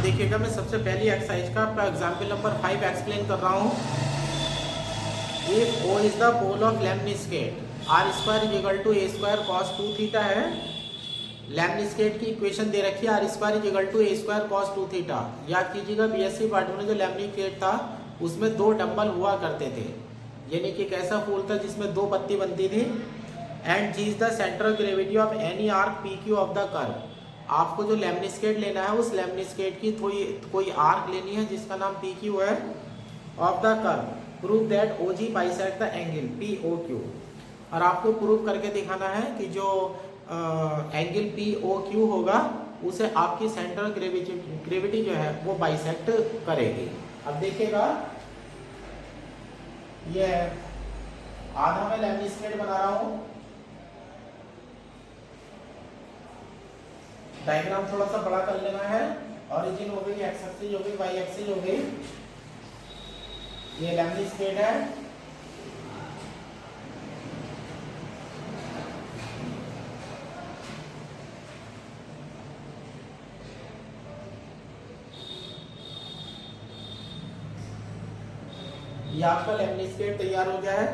देखिएगा, मैं सबसे पहली एक्सरसाइज का एग्जाम्पल नंबर 5 एक्सप्लेन कर रहा हूँ। If O is the pole of lemniscate, r square is equal to a square cos 2 theta है। लेमनिस्केट की इक्वेशन दे रखी है, r square is equal to a square cos 2 theta. याद कीजिएगा, बीएससी पार्ट में जो लेमनिस्केट था उसमें 2 डंबल हुआ करते थे, यानी कि एक ऐसा पोल था जिसमें 2 पत्ती बनती थी। And G is the centre of gravity of any arc P Q of the curve. आपको जो लेमनिस्केट लेना है, उस लेमनिस्केट की कोई आर्क लेनी है जिसका नाम पी क्यू है of the curve. Prove that O G bisect the angle P O Q. और आपको प्रूव करके दिखाना है कि जो एंगल पी ओ क्यू होगा उसे आपकी सेंटर ग्रेविटी जो है वो बाइसेक्ट करेगी। अब देखिएगा, ये आधा मैं लेमनिस्केट बना रहा हूँ। डायग्राम थोड़ा सा बड़ा कर लेना है। ऑरिजिन हो गई, एक्स एक्सिस हो गई, वाई एक्सिस हो गई। ये लेमनिस्केट है। ये आपका लेमनिस्केट तैयार हो गया है।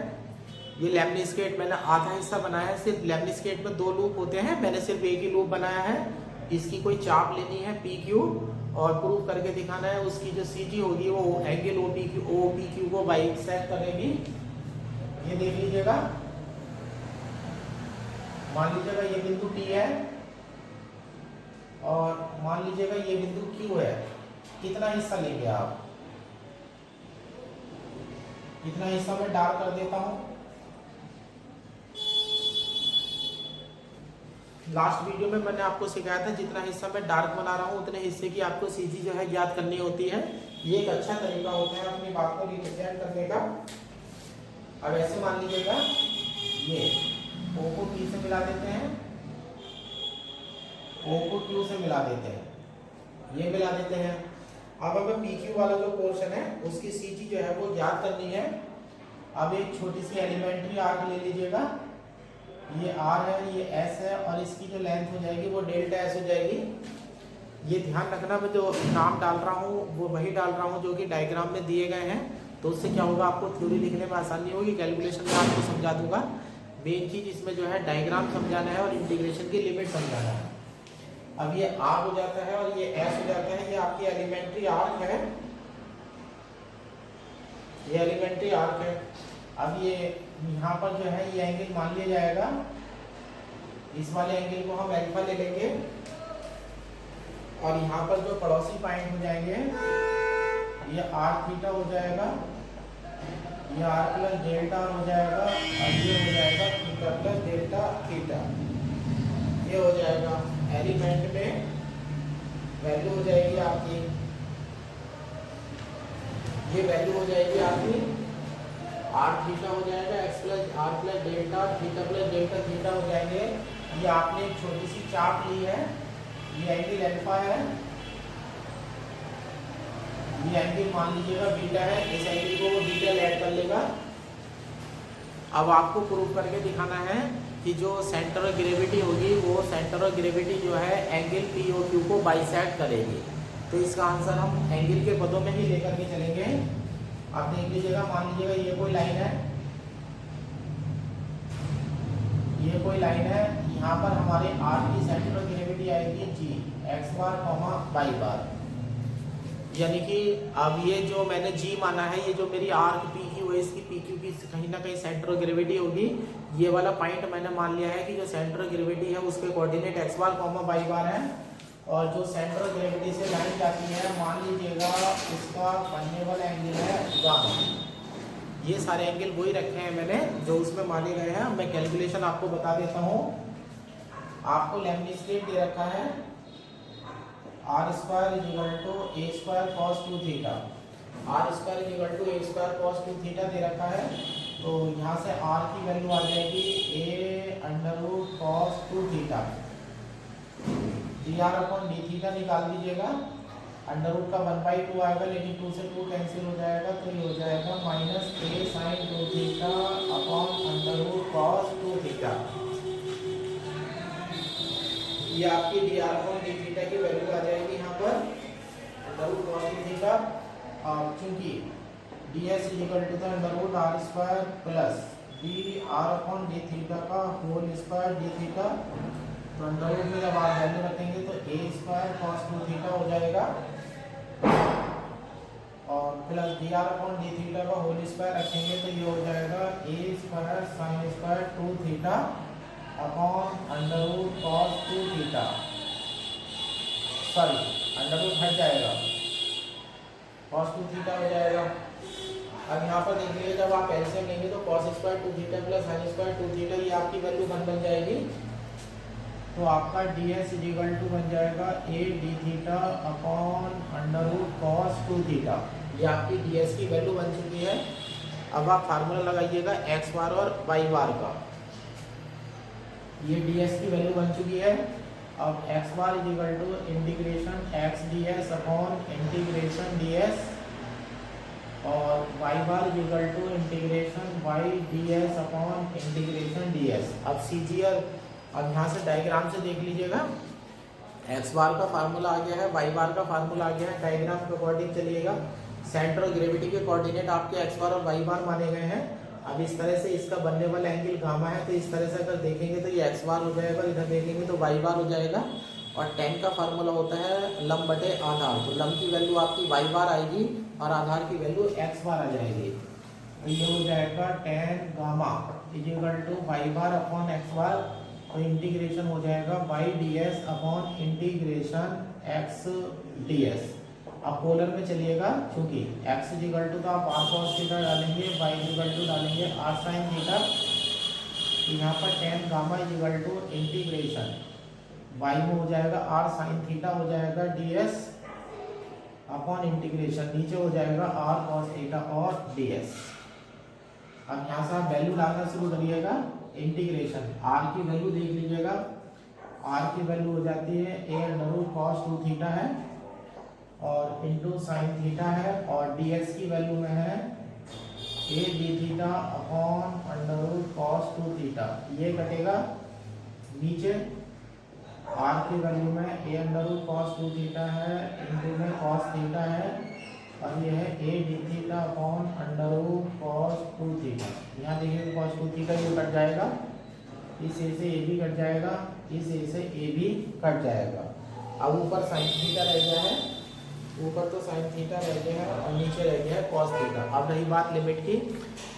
ये लेमनिस्केट मैंने आधा हिस्सा बनाया है। सिर्फ लेमनिस्केट में 2 लूप होते हैं, मैंने सिर्फ एक ही लूप बनाया है। इसकी कोई चाप लेनी है पी क्यू और प्रूव करके दिखाना है। उसकी जो सी जी होगी वो एंगल ओ पी क्यू को बाइसेक्ट करेगी। ये देख लीजिएगा, मान लीजिएगा ये बिंदु टी है और मान लीजिएगा ये बिंदु क्यू है। कितना हिस्सा लेंगे आप? इतना हिस्सा मैं डार्क कर देता हूं। लास्ट वीडियो में मैंने आपको सिखाया था, जितना हिस्सा मैं डार्क बना रहा हूँ उतने हिस्से की आपको सीजी जो है ज्ञात करनी होती है। ये एक अच्छा तरीका होता है अपनी बात को रिप्रेजेंट करने का। अब ऐसे मान लीजिएगा, ये ओ को पी से मिला देते हैं, ओ को क्यू से मिला देते हैं, ये मिला देते हैं। अब हमें पी क्यू वाला जो पोर्शन है उसकी सीजी जो है वो ज्ञात करनी है। अब एक छोटी सी एलिमेंट्री आर्क ले लीजिएगा। ये आर है, ये एस है और इसकी जो लेंथ हो जाएगी वो डेल्टा एस हो जाएगी। ये ध्यान रखना, मैं जो नाम डाल रहा हूँ वो वही डाल रहा हूँ जो कि डायग्राम में दिए गए हैं। तो उससे क्या होगा, आपको थ्योरी लिखने में आसानी होगी, कैलकुलेशन में आपको समझा दूंगा। मेन चीज इसमें जो है डायग्राम समझाना है और इंटीग्रेशन की लिमिट समझाना है। अब ये आर हो जाता है और ये एस हो जाता है। ये आपकी एलिमेंट्री आर्क है, ये एलिमेंट्री आर्क है। अब ये यहाँ पर जो है ये एंगल मान लिया जाएगा, इस वाले एंगल को हम अल्फा ले लेंगे। और यहाँ पर जो पड़ोसी पॉइंट हो जाएंगे ये आर थीटा हो जाएगा, ये आर प्लस डेल्टा हो जाएगा और ये हो जाएगा थीटा प्लस डेल्टा थीटा। ये हो जाएगा एलिमेंट में वैल्यू हो जाएगी आपकी, ये वैल्यू हो जाएगी आपकी आर थीटा हो जाएगा, x plus r plus delta, theta plus delta theta हो जाएंगे। ये आपने एक छोटी सी चाप ली है, ये एंगल अल्फा है, ये एंगल मान लीजिएगा बीटा है। इस एंगल को वो बीटा ऐड कर लेगा। अब आपको प्रूव करके दिखाना है कि जो सेंटर ऑफ ग्रेविटी होगी वो सेंटर ऑफ ग्रेविटी जो है एंगल पी ओ क्यू को बाइसेक्ट करेगी। तो इसका आंसर हम एंगल के पदों में ही लेकर के चलेंगे। आप देख लीजिएगा, मान लीजिएगा ये कोई लाइन है, ये कोई लाइन है। यहाँ पर हमारे आर की सेंटर ऑफ ग्रेविटी आएगी जी एक्स बार कॉमा वाई बार। यानी कि अब ये जो मैंने जी माना है, ये जो मेरी आर्क पी क्यू है, इसकी पी क्यू की कहीं ना कहीं सेंटर ऑफ ग्रेविटी होगी। ये वाला पॉइंट मैंने मान लिया है कि जो सेंटर ऑफ ग्रेविटी है उसके coordinate x bar comma Y बार है। और जो सेंटर ऑफ ग्रेविटी से लाइन जाती है, मान लीजिएगा उसका बनने वाला एंगल है गामा। ये सारे एंगल वही रखे हैं मैंने जो उसमें माने गए हैं। मैं कैलकुलेशन आपको बता देता हूँ। आपको लेमनिस्केट दे रखा है r square is equal to a square cos 2 theta. R square is equal to a square cos 2 theta दे रखा है। तो यहाँ से आर की वैल्यू आ जाएगी a under root cos 2 theta. D r upon d theta निकाल दीजिएगा। अंडर रूट का 1/2 आएगा, लेकिन 2 से 2 कैंसिल हो जाएगा, तो ये हो जाएगा minus a sine 2 theta upon under root cos 2 theta. ये आपकी d r upon d theta की वैल्यू आ जाएगी यहाँ पर। Under root cos two theta, चूंकि d s is equal to the under root r square plus d r upon d theta का whole square d theta. तो under root में जब आप वैल्यू रखेंगे तो a square cos two theta हो जाएगा और plus d r upon d theta का होल स्क्वायर रखेंगे तो ये हो जाएगा a square sine square two theta upon under root cos two theta, sorry under root हट जाएगा, कॉस टू थीटा हो जाएगा। अब यहाँ पर देखिए जब आप एलसीएम लेंगे तो cos square two theta plus sine square two theta, ये आपकी वैल्यू बन जाएगी। तो आपका d s is equal to बन जाएगा a d theta upon under root cos two theta. ये आपकी डी एस की वैल्यू बन चुकी है। अब आप फार्मूला लगाइएगा एक्स बार और वाई बार का। ये डी एस की वैल्यू बन चुकी है। अब x bar is equal to integration x d s upon integration d s और y bar is equal to integration y d s upon integration d s. अब सीजीआर, अब यहाँ से डायग्राम से देख लीजिएगा, एक्स बार का फार्मूला आ गया है, वाई बार का फार्मूला आ गया है, डायग्राम के अकॉर्डिंग चलिएगा। सेंटर और ग्रेविटी के कोऑर्डिनेट आपके एक्स बार और वाई बार माने गए हैं। अब इस तरह से इसका बनने वाला एंगल गामा है, तो इस तरह से अगर देखेंगे तो ये एक्स बार हो जाएगा, इधर देखेंगे तो वाई बार हो जाएगा। और टेन का फार्मूला होता है लंब बटे आधार, तो लंब की वैल्यू आपकी वाई बार आएगी और आधार की वैल्यू एक्स बार आ जाएगी। तो ये हो जाएगा tan gamma is equal to y bar upon x bar, तो इंटीग्रेशन हो जाएगा y d s upon integration x d s. अब पोलर में चलिएगा, चूंकि एक्स इज इक्वल टू तो आप आर कॉस थीटा डालेंगे, वाई इज इक्वल टू डालेंगे आर साइन थीटा। तो यहाँ पर tan gamma is equal to integration y में हो जाएगा आर साइन थीटा हो जाएगा डी एस अपॉन इंटीग्रेशन नीचे हो जाएगा आर कॉस थीटा और डी एस। अब यहाँ से आप वैल्यू डालना शुरू करिएगा। इंटीग्रेशन आर की वैल्यू देख लीजिएगा, आर की वैल्यू हो जाती है a under root cos two theta है और इंटू साइन थीटा है और डी एस की वैल्यू में है a d theta upon under root cos two theta. ये कटेगा नीचे, आर की वैल्यू में a under root cos two theta है, इंटू में कॉस थीटा है और ये है a d theta upon under root cos two theta. यहाँ देखिए कॉस टू थीटा ये कट जाएगा, इस ए से ए भी कट जाएगा, इस ए से ए भी कट जाएगा। अब ऊपर साइन थीटा रह गया है, ऊपर तो साइन थीटा रह गया है और नीचे रह गया है कॉस थीटा। अब रही बात लिमिट की,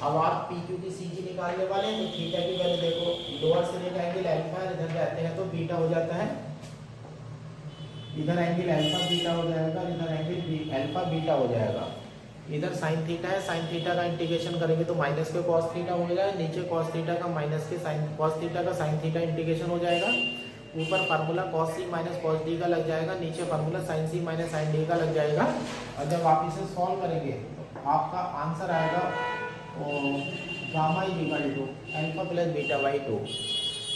अब आप पी क्यू की सी जी निकालने वाले हैं तो थीटा की वैल्यू देखो, लोअर से लेकर एंगल अल्फा इधर जाते हैं तो बीटा हो जाता है, इधर एंगल अल्फा बीटा हो जाएगा, इधर एंगल अल्फा बीटा हो जाएगा। इधर साइन थीटा है, साइन थीटा का इंटीग्रेशन करेंगे तो माइनस के कॉस थीटा हो जाएगा, नीचे कॉस थीटा का माइनस के साइन कॉस थीटा का साइन थीटा इंटीग्रेशन हो जाएगा। ऊपर फार्मूला कॉस सी माइनस कॉस डी का लग जाएगा, नीचे फार्मूला साइन सी माइनस साइन डी का लग जाएगा। और जब आप इसे सॉल्व करेंगे तो आपका आंसर आएगा gamma is equal to alpha plus beta by 2,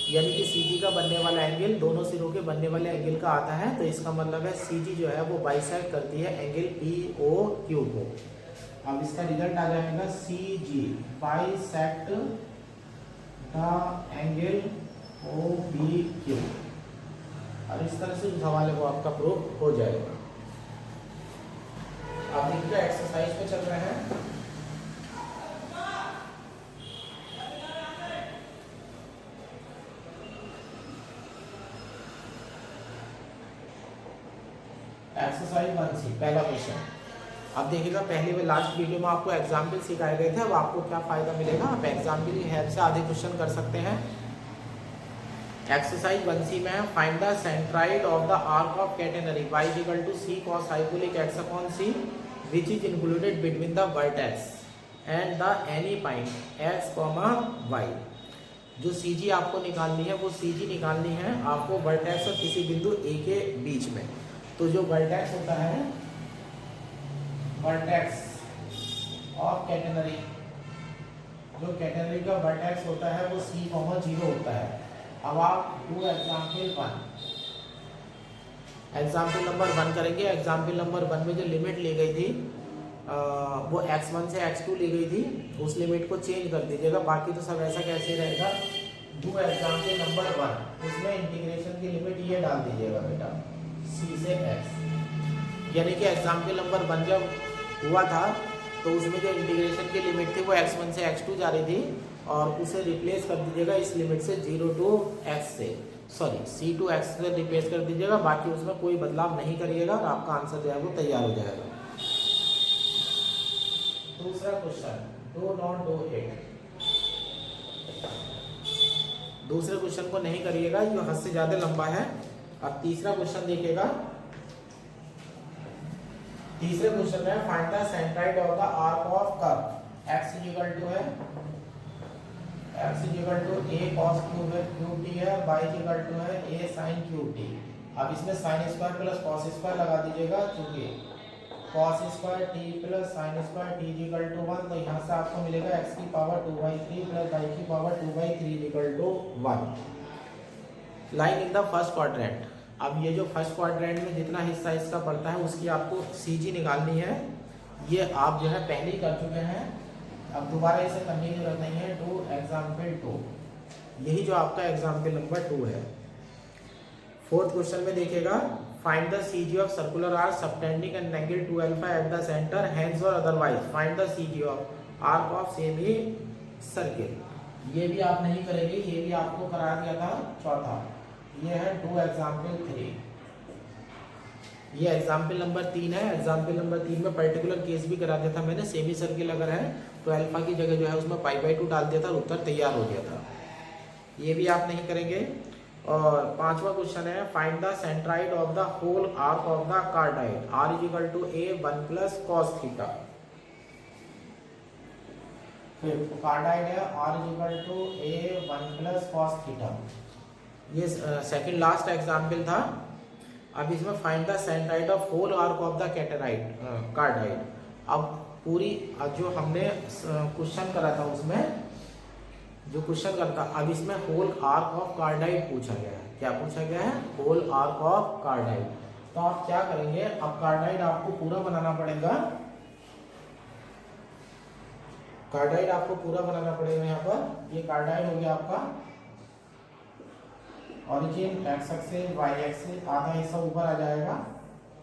यानी कि सी जी का बनने वाला एंगल दोनों सिरों के बनने वाले एंगल का आता है। तो इसका मतलब है सी जी जो है वो बाइसेक्ट करती है एंगल पी ओ क्यू को। अब इसका रिजल्ट आ जाएगा C G bisect the angle O B Q, और इस तरह से जो सवाल है वो आपका प्रूफ हो जाएगा। आप देखिए एक्सरसाइज पे चल रहे हैं। एक्सरसाइज 1C पहला क्वेश्चन। अब देखिएगा पहले में लास्ट वीडियो में आपको एग्जाम्पल सिखाए गए थे, अब आपको क्या फायदा मिलेगा, आप एग्जाम्पल की हेल्प से आधे क्वेश्चन कर सकते हैं। एक्सरसाइज 1C में find the centroid of the arc of catenary y equal to c cos hyperbolic x upon c which is included between the vertex and the any point x, y। जो CG आपको निकालनी है वो CG निकालनी है आपको vertex और किसी बिंदु A के बीच में। तो जो वर्टेक्स होता है, वर्टेक्स ऑफ कैटेनरी, जो कैटेनरी का वर्टेक्स होता है वो c, 0 होता है। अब आप डू एग्जाम्पल नंबर 1 करेंगे। एग्जाम्पल नंबर 1 में जो लिमिट ली गई थी वो x1 से x2 ली गई थी, उस लिमिट को चेंज कर दीजिएगा, बाकी तो सब ऐसा कैसे रहेगा। डू एग्जाम्पल नंबर 1, उसमें इंटीग्रेशन की लिमिट ये डाल दीजिएगा बेटा, c से x। यानी कि एग्जाम्पल नंबर 1 जब हुआ था तो उसमें जो इंटीग्रेशन की लिमिट थी वो x1 से x2 जा रही थी और उसे रिप्लेस कर दीजिएगा इस लिमिट से 0 to x से, सॉरी c to x से रिप्लेस कर दीजिएगा। बाकी उसमें कोई बदलाव नहीं करिएगा और आपका आंसर जो है वो तैयार हो जाएगा। दूसरा question, do not do it. दूसरे क्वेश्चन को नहीं करिएगा, ये हद से ज्यादा लंबा है। अब तीसरा क्वेश्चन देखिएगा। तीसरे क्वेश्चन में find the centroid of the arc of curve. x equal to है x equal to a cos qt है, y इक्वल टू है a sin qt। अब इसमें sin square plus cos square लगा दीजिएगा, क्योंकि cos square t plus sin square t equal to 1, तो यहाँ से आपको मिलेगा x की पावर 2/3 प्लस y की power 2/3 equal to 1। Line in the first quadrant. अब ये जो फर्स्ट क्वाड्रेंट में जितना हिस्सा इसका पड़ता है उसकी आपको CG निकालनी है। ये आप जो है पहले ही कर चुके हैं, अब दोबारा इसे करने की जरूरत नहीं है। डू एग्जाम्पल 2, यही जो आपका एग्जाम्पल नंबर 2 है। फोर्थ क्वेश्चन में देखिएगा, find the CG of circular arc subtending an angle 2α at the centre, hence और otherwise find the CG of arc of semi circle. ये भी आप नहीं करेंगे, ये भी आपको करा दिया था चौथा। ये है डू एग्जाम्पल 3। ये एग्जाम्पल नंबर 3 है। एग्जाम्पल नंबर 3 में पर्टिकुलर केस भी करा दिया था मैंने। सेमी सर्किल अगर है तो अल्फा की जगह जो है उसमें π/2 डाल दिया था और उत्तर तैयार हो गया था। ये भी आप नहीं करेंगे। और पांचवा क्वेश्चन है, find the centroid of the whole arc of the cardioid. r equal to a 1 plus cos theta. फिर कार्डाइड है r equal to a 1 plus cos theta. ये सेकंड लास्ट एग्जाम्पल था। अब इसमें find the centroid of whole arc of the cardioid cardioid. अब पूरी जो हमने क्वेश्चन करा था उसमें जो क्वेश्चन करता, अब इसमें होल आर्क ऑफ कार्डाइड पूछा गया है। क्या पूछा गया है? Whole arc of cardioid. तो आप क्या करेंगे, अब कार्डाइड आपको पूरा बनाना पड़ेगा। कार्डाइड आपको पूरा बनाना पड़ेगा। यहाँ पर ये कार्डाइड हो गया आपका origin x axis y axis, आधा हिस्सा ऊपर आ जाएगा,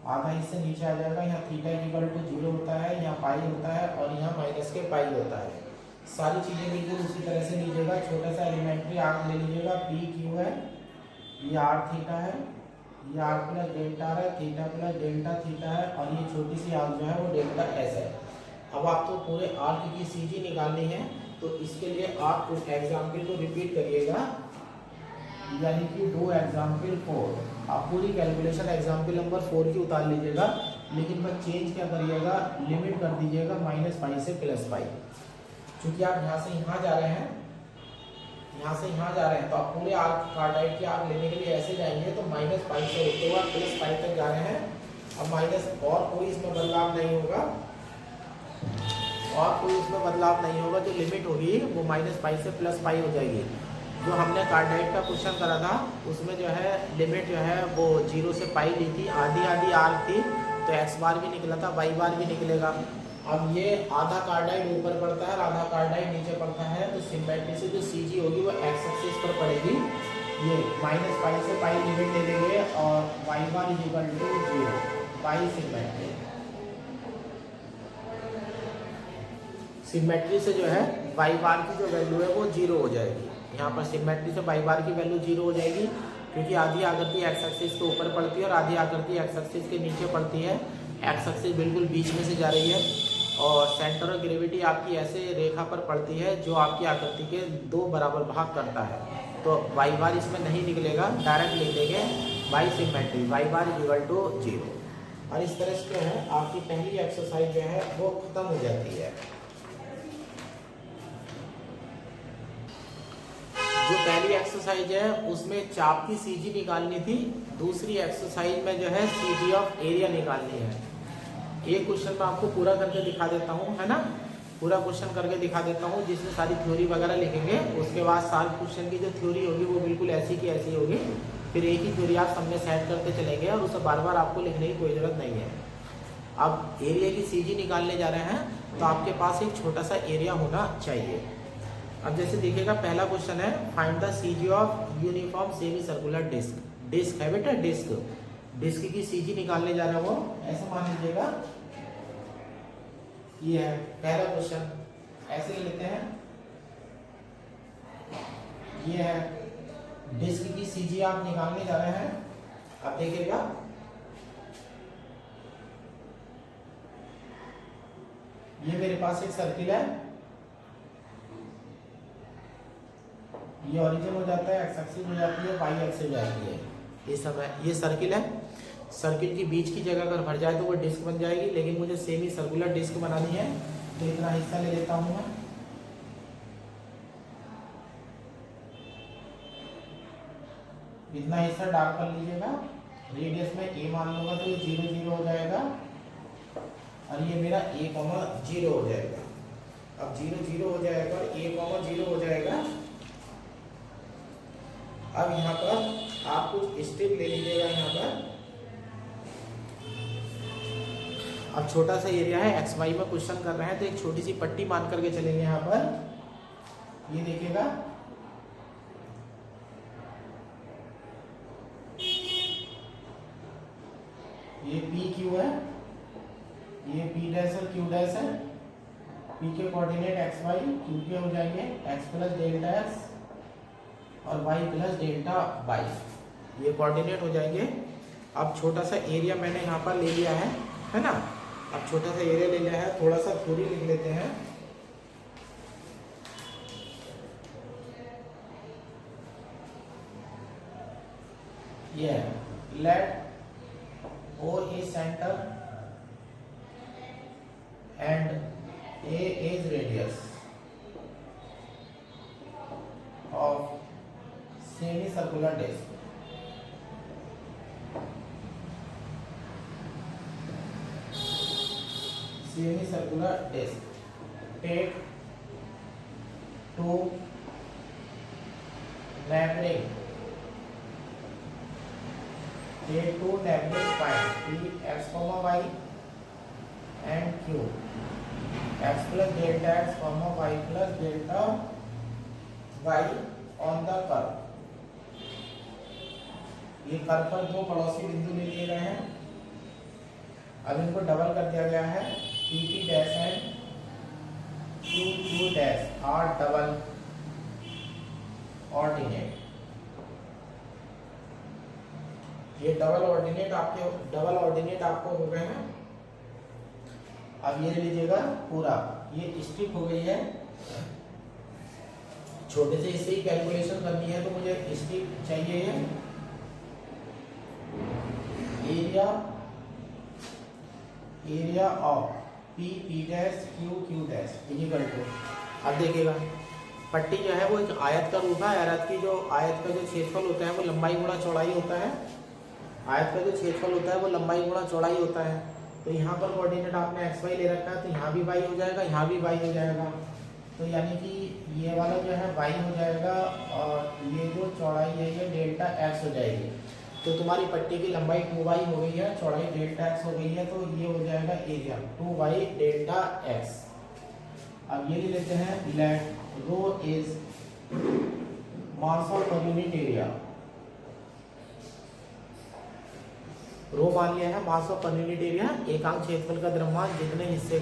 आधा हिस्सा नीचे आ जाएगा। यहाँ थीटा इक्वल टू 0 होता है, यहाँ पाई होता है और यहाँ माइनस के पाई होता है। सारी चीजें बिल्कुल उसी तरह से लीजिएगा। छोटा सा एलिमेंट्री आर्क ले लीजिएगा, पी क्यू है, ये आर थीटा है, ये आर प्लस डेल्टा है, थीटा प्लस डेल्टा थीटा है और ये छोटी सी आर्क जो है वो डेल्टा एस है। अब आपको पूरे आर्क की CG निकालनी है, तो इसके लिए आप उस एग्जाम्पल को रिपीट करिएगा, यानी कि डू एग्जाम्पल 4। आप पूरी कैलकुलेशन एग्जाम्पल नंबर 4 की उतार लीजिएगा, लेकिन बस चेंज क्या करिएगा, लिमिट कर दीजिएगा -π से +π। क्योंकि आप यहाँ से यहाँ जा रहे हैं, यहाँ से यहाँ जा रहे हैं, तो आप पूरे आर्क कार्डाइड की आर्क लेने के लिए ऐसे जाएंगे तो -π से होते हुए +π तक जा रहे हैं। अब माइनस और कोई इसमें बदलाव नहीं होगा, और कोई इसमें बदलाव नहीं होगा। जो लिमिट होगी वो -π से +π हो जाएगी। जो हमने कार्डाइड का क्वेश्चन करा था उसमें जो है लिमिट जो है वो 0 से π ली थी, आधी आधी आर्क थी, तो x बार भी निकला था, y बार भी निकलेगा। अब ये आधा कार्डाइड ऊपर पड़ता है और आधा कार्डाइड नीचे पड़ता है, तो सिमेट्री से जो CG होगी वो x एक्सिस पर पड़ेगी। ये -π से π लिमिट ले लेंगे और y bar equal to 0, by symmetry. Symmetry से जो है y बार की जो वैल्यू है वो 0 हो जाएगी। यहाँ पर सिमेट्री से y बार की वैल्यू 0 हो जाएगी, क्योंकि आधी आकृति x एक्सिस के ऊपर पड़ती है और आधी आकृति x एक्सिस के नीचे पड़ती है। x एक्सिस बिल्कुल बीच में से जा रही है और सेंटर ऑफ ग्रेविटी आपकी ऐसे रेखा पर पड़ती है जो आपकी आकृति के 2 बराबर भाग करता है। तो y बार इसमें नहीं निकलेगा, डायरेक्ट लिख देंगे y symmetry, y bar equal to 0। और इस तरह से जो है आपकी पहली एक्सरसाइज जो है वो खत्म हो जाती है। जो पहली एक्सरसाइज है उसमें चाप की CG निकालनी थी, दूसरी एक्सरसाइज में जो है CG ऑफ एरिया निकालनी है। एक क्वेश्चन मैं आपको पूरा करके दिखा देता हूँ, है ना, पूरा क्वेश्चन करके दिखा देता हूँ जिसमें सारी थ्योरी वगैरह लिखेंगे। उसके बाद सारे क्वेश्चन की जो थ्योरी होगी वो बिल्कुल ऐसी की ऐसी होगी। फिर एक ही थ्योरी आप सब में सेट करते चलेंगे और उसे बार बार आपको लिखने की कोई ज़रूरत नहीं है। अब एरिया की CG निकालने जा रहे हैं तो आपके पास एक छोटा सा एरिया होना चाहिए। अब जैसे देखिएगा पहला क्वेश्चन है, find the CG of uniform semi circular disc. Disc है बेटा, डिस्क डिस्क की सीजी निकालने जा रहा हूँ वो ऐसे मान लीजिएगा। ये है पहला क्वेश्चन, ऐसे ले लेते हैं। ये है डिस्क की सीजी आप निकालने जा रहे हैं। अब देखिएगा ये मेरे पास एक सर्किल है, ये ओरिजिन हो जाता है, एक्स एक्सिस हो जाती है, वाई एक्सिस हो जाती है। ये समय ये सर्किल है, सर्किल की बीच की जगह अगर भर जाए तो वो डिस्क बन जाएगी, लेकिन मुझे सेमी सर्कुलर डिस्क बनानी है तो इतना हिस्सा ले लेता हूँ मैं। इतना हिस्सा डार्क कर लीजिएगा, रेडियस में ए मान लूंगा तो ये 0 0 हो जाएगा और ये मेरा a 0 हो जाएगा। अब 0 0 हो जाएगा और a 0 हो जाएगा। अब यहाँ पर आप कुछ स्टेप ले लीजिएगा। यहाँ पर अब छोटा सा एरिया है, एक्स वाई में क्वेश्चन कर रहे हैं तो एक छोटी सी पट्टी मान करके चलेंगे। यहाँ पर ये देखिएगा, ये पी क्यू है, ये पी डैश और क्यू डैश है। पी के कोऑर्डिनेट एक्स वाई, क्यू के हो जाएंगे एक्स प्लस डेल्टा एक्स और वाई प्लस डेल्टा वाई, ये कोऑर्डिनेट हो जाएंगे। अब छोटा सा एरिया मैंने यहाँ पर ले लिया है ना। अब छोटा सा एरिया ले लिया है, थोड़ा सा थ्योरी लिख लेते हैं। ये late O is center and A is radius of semicircular disc. Semicircular disc. Take two neighboring points P x, y and Q, x plus delta x, y plus delta y on the curve। ये curve पर दो पड़ोसी बिंदु ले लिए गए हैं। अब इनको डबल कर दिया गया है, P dash and Q dash are double ordinate. ये डबल ऑर्डिनेट आपको हो गए हैं। अब ये लीजिएगा पूरा, ये स्ट्रिप हो गई है। छोटे से इससे ही कैलकुलेशन करनी है तो मुझे स्ट्रिप चाहिए है। Area of P dash Q dash equal to, अब देखिएगा पट्टी जो है वो एक आयत का रूप है। आयत का जो क्षेत्रफल होता है वो लंबाई गुणा चौड़ाई होता है। आयत का जो क्षेत्रफल होता है वो लंबाई गुणा चौड़ाई होता है। तो यहाँ पर कोऑर्डिनेट आपने एक्स वाई ले रखा है तो यहाँ भी वाई हो जाएगा, यहाँ भी वाई हो जाएगा। तो यानी कि ये वाला जो है वाई हो जाएगा और ये जो चौड़ाई है ये डेल्टा एक्स हो जाएगी। तो तुम्हारी पट्टी की लंबाई 2y हो गई है, चौड़ाई डेल्टा एक्स हो गई है, तो ये हो जाएगा एरिया 2y डेल्टा एक्स। अब ये ले लेते हैं, let rho is mass of per unit area. Rho मान लिया है mass of per unit area. एकांक क्षेत्रफल का द्रव्यमान, जितने हिस्से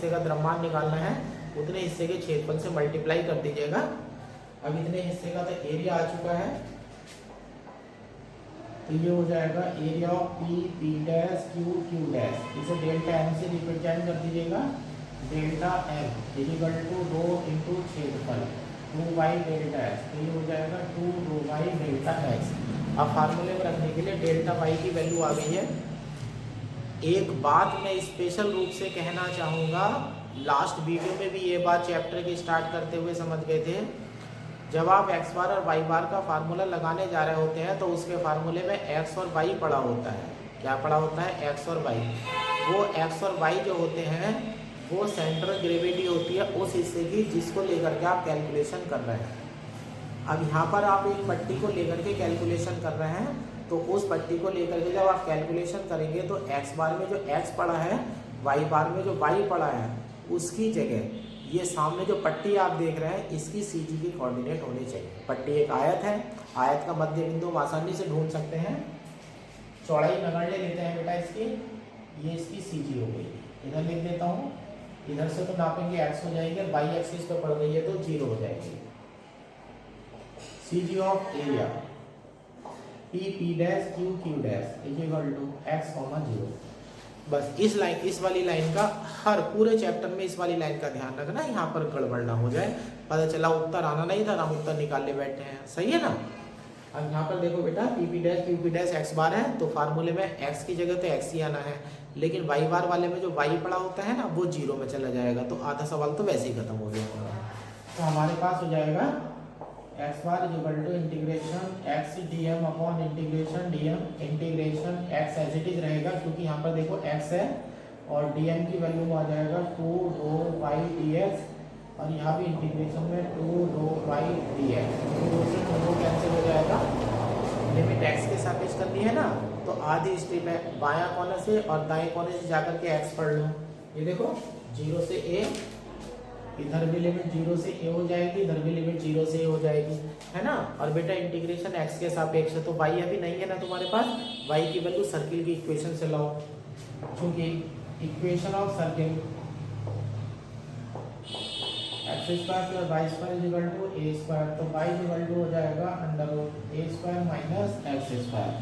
का द्रव्यमान निकालना है उतने हिस्से के क्षेत्रफल से मल्टीप्लाई कर दीजिएगा। अब इतने हिस्से का तो एरिया आ चुका है, तो ये हो जाएगा area of P dash Q dash. इसे डेल्टा एम से रिप्रेजेंट कर दीजिएगा। Delta m equal to rho into क्षेत्रफल 2y डेल्टा एक्स, तो ये हो जाएगा 2 रो वाई डेल्टा एक्स। अब फार्मूले में रखने के लिए डेल्टा वाई की वैल्यू आ गई है। एक बात मैं स्पेशल रूप से कहना चाहूँगा, लास्ट वीडियो में भी ये बात चैप्टर के स्टार्ट करते हुए समझ गए थे। जब आप एक्स बार और वाई बार का फार्मूला लगाने जा रहे होते हैं तो उसके फार्मूले में एक्स और वाई पड़ा होता है। क्या पड़ा होता है? एक्स और वाई। वो एक्स और वाई जो होते हैं वो सेंट्रल ग्रेविटी होती है उस हिस्से की जिसको लेकर के आप कैलकुलेशन कर रहे हैं। अब यहाँ पर आप एक पट्टी को लेकर के कैलकुलेशन कर रहे हैं, तो उस पट्टी को लेकर के जब आप कैलकुलेशन करेंगे तो एक्स बार में जो एक्स पड़ा है, वाई बार में जो वाई पड़ा है, उसकी जगह ये सामने जो पट्टी आप देख रहे हैं इसकी सी जी की कोऑर्डिनेट होनी चाहिए। पट्टी एक आयत है, आयत का मध्य बिंदु हम आसानी से ढूंढ सकते हैं। चौड़ाई नगण्य लेते हैं बेटा इसकी, ये इसकी सी जी हो गई, इधर लिख देता हूँ, इधर से तो नापेंगे x हो जाएगी और बाई एक्सिस पे पड़ गई है तो 0 हो जाएगी। C G of area P P dash Q Q dash is equal to x, 0। बस इस लाइन, इस वाली लाइन का हर पूरे चैप्टर में इस वाली लाइन का ध्यान रखना, यहाँ पर गड़बड़ ना हो जाए। पता चला उत्तर आना नहीं था, हम उत्तर निकालने बैठे हैं, सही है ना। अब यहाँ पर देखो बेटा P P dash Q P dash x बार है, तो फार्मूले में x की जगह तो x ही आना है, लेकिन y बार वाले में जो y पड़ा होता है ना वो 0 में चला जाएगा, तो आधा सवाल तो वैसे ही खत्म हो गया हमारा। तो हमारे पास हो जाएगा x bar is equal to integration x dm upon integration dm, integration x as it is रहेगा क्योंकि यहाँ पर देखो x है, और dm की वैल्यू आ जाएगा 2 रो y dx, और यहाँ भी इंटीग्रेशन में 2 रो y dx, तो रो कैंसिल हो जाएगा। लिमिट x के सापेक्ष करनी है ना, तो आधी स्टेप है बायां कोने से और दाएं कोने से जाकर के x पढ़ लो। ये देखो 0 से a, इधर भी लिमिट 0 से a हो जाएगी, इधर भी लिमिट 0 से a हो जाएगी, है ना। और बेटा इंटीग्रेशन x के सापेक्ष है, तो y अभी नहीं है ना तुम्हारे पास, y की वैल्यू सर्किल की इक्वेशन से लाओ, क्योंकि equation of circle x square plus y square is equal to a square, तो y इज इक्वल टू हो जाएगा under root a square minus x square,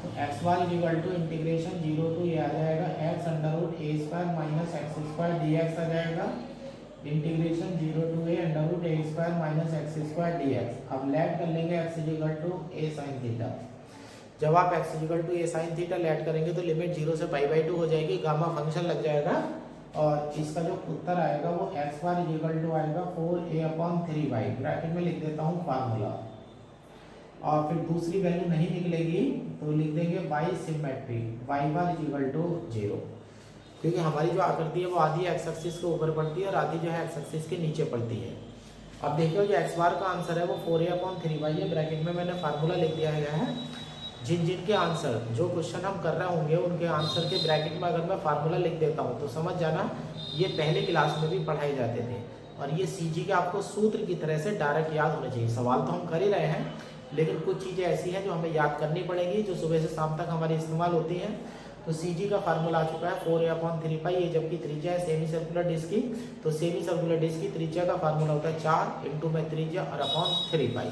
तो x bar is equal to integration 0 to ये आ जाएगा x under root a square minus x square dx आ जाएगा, integration 0 to a under root a square minus x square dx। अब let कर लेंगे x is equal to a sin theta. जब आप x is equal to a sin theta let करेंगे तो limit 0 से π/2 हो जाएगी, गामा फंक्शन लग जाएगा, और इसका जो उत्तर आएगा वो x bar is equal to आएगा 4a अपॉन 3y, ब्रैकेट में लिख देता हूँ फार्मूला, और फिर दूसरी वैल्यू नहीं निकलेगी तो लिख देंगे y symmetry, y bar is equal to 0, क्योंकि हमारी जो आकृति है वो आधी एक्स एक्सिस के ऊपर पड़ती है और आधी जो है एक्स एक्सिस के नीचे पड़ती है। अब देखिए जो एक्स बार का आंसर है वो 4a अपॉन 3y है, ब्रैकेट में मैंने फार्मूला लिख दिया है। जिन जिन के आंसर, जो क्वेश्चन हम कर रहे होंगे उनके आंसर के ब्रैकेट में अगर मैं फार्मूला लिख देता हूँ तो समझ जाना ये पहले क्लास में भी पढ़ाए जाते थे, और ये सीजी के आपको सूत्र की तरह से डायरेक्ट याद होने चाहिए। सवाल तो हम कर ही रहे हैं, लेकिन कुछ चीज़ें ऐसी हैं जो हमें याद करनी पड़ेगी, जो सुबह से शाम तक हमारी इस्तेमाल होती हैं। तो सीजी का फार्मूला आ चुका है 4a अपॉन 3π, ये जबकि त्रिज्या है सेमी सर्कुलर डिस्क की, तो सेमी सर्कुलर डिस्क की त्रिज्या का फार्मूला होता है 4 इंटू में त्रिज्या और अपॉन 3π।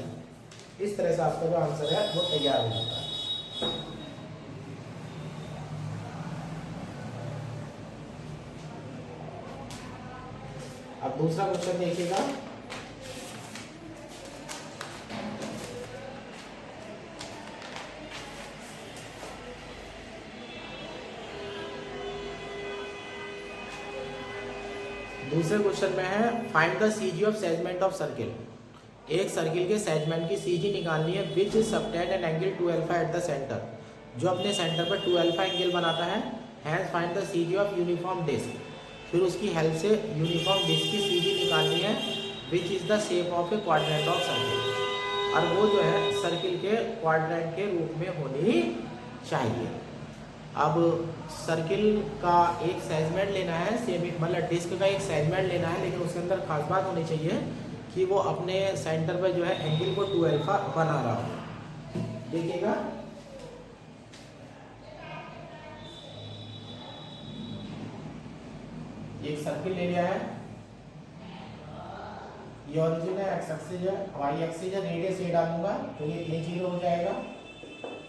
इस तरह से आपका जो आंसर है वो तैयार हो जाता है। अब दूसरा क्वेश्चन देखिएगा, दूसरे क्वेश्चन में है find the CG of segment of circle. एक सर्किल के सेगमेंट की सीजी निकालनी है which subtend an angle 2α at the centre, जो अपने सेंटर पर 2α एंगल बनाता है। Hence find the CG of uniform disc, फिर उसकी हेल्प से यूनिफॉर्म डिस्क की सीजी निकालनी है which is the shape of A quadrant of circle, और वो जो है सर्किल के क्वाड्रेंट के रूप में होनी चाहिए। अब सर्किल का एक सेगमेंट लेना है, सेमी मतलब डिस्क का एक सेगमेंट लेना है, लेकिन उसके अंदर खास बात होनी चाहिए कि वो अपने सेंटर पर जो है एंगल को 2α बना रहा हो। देखिएगा एक सर्किल ले लिया है, ये ओरिजिन है, एक्स एक्सिस है, वाई एक्सिस है, रेडियस ये डालूंगा तो ये 0 हो जाएगा,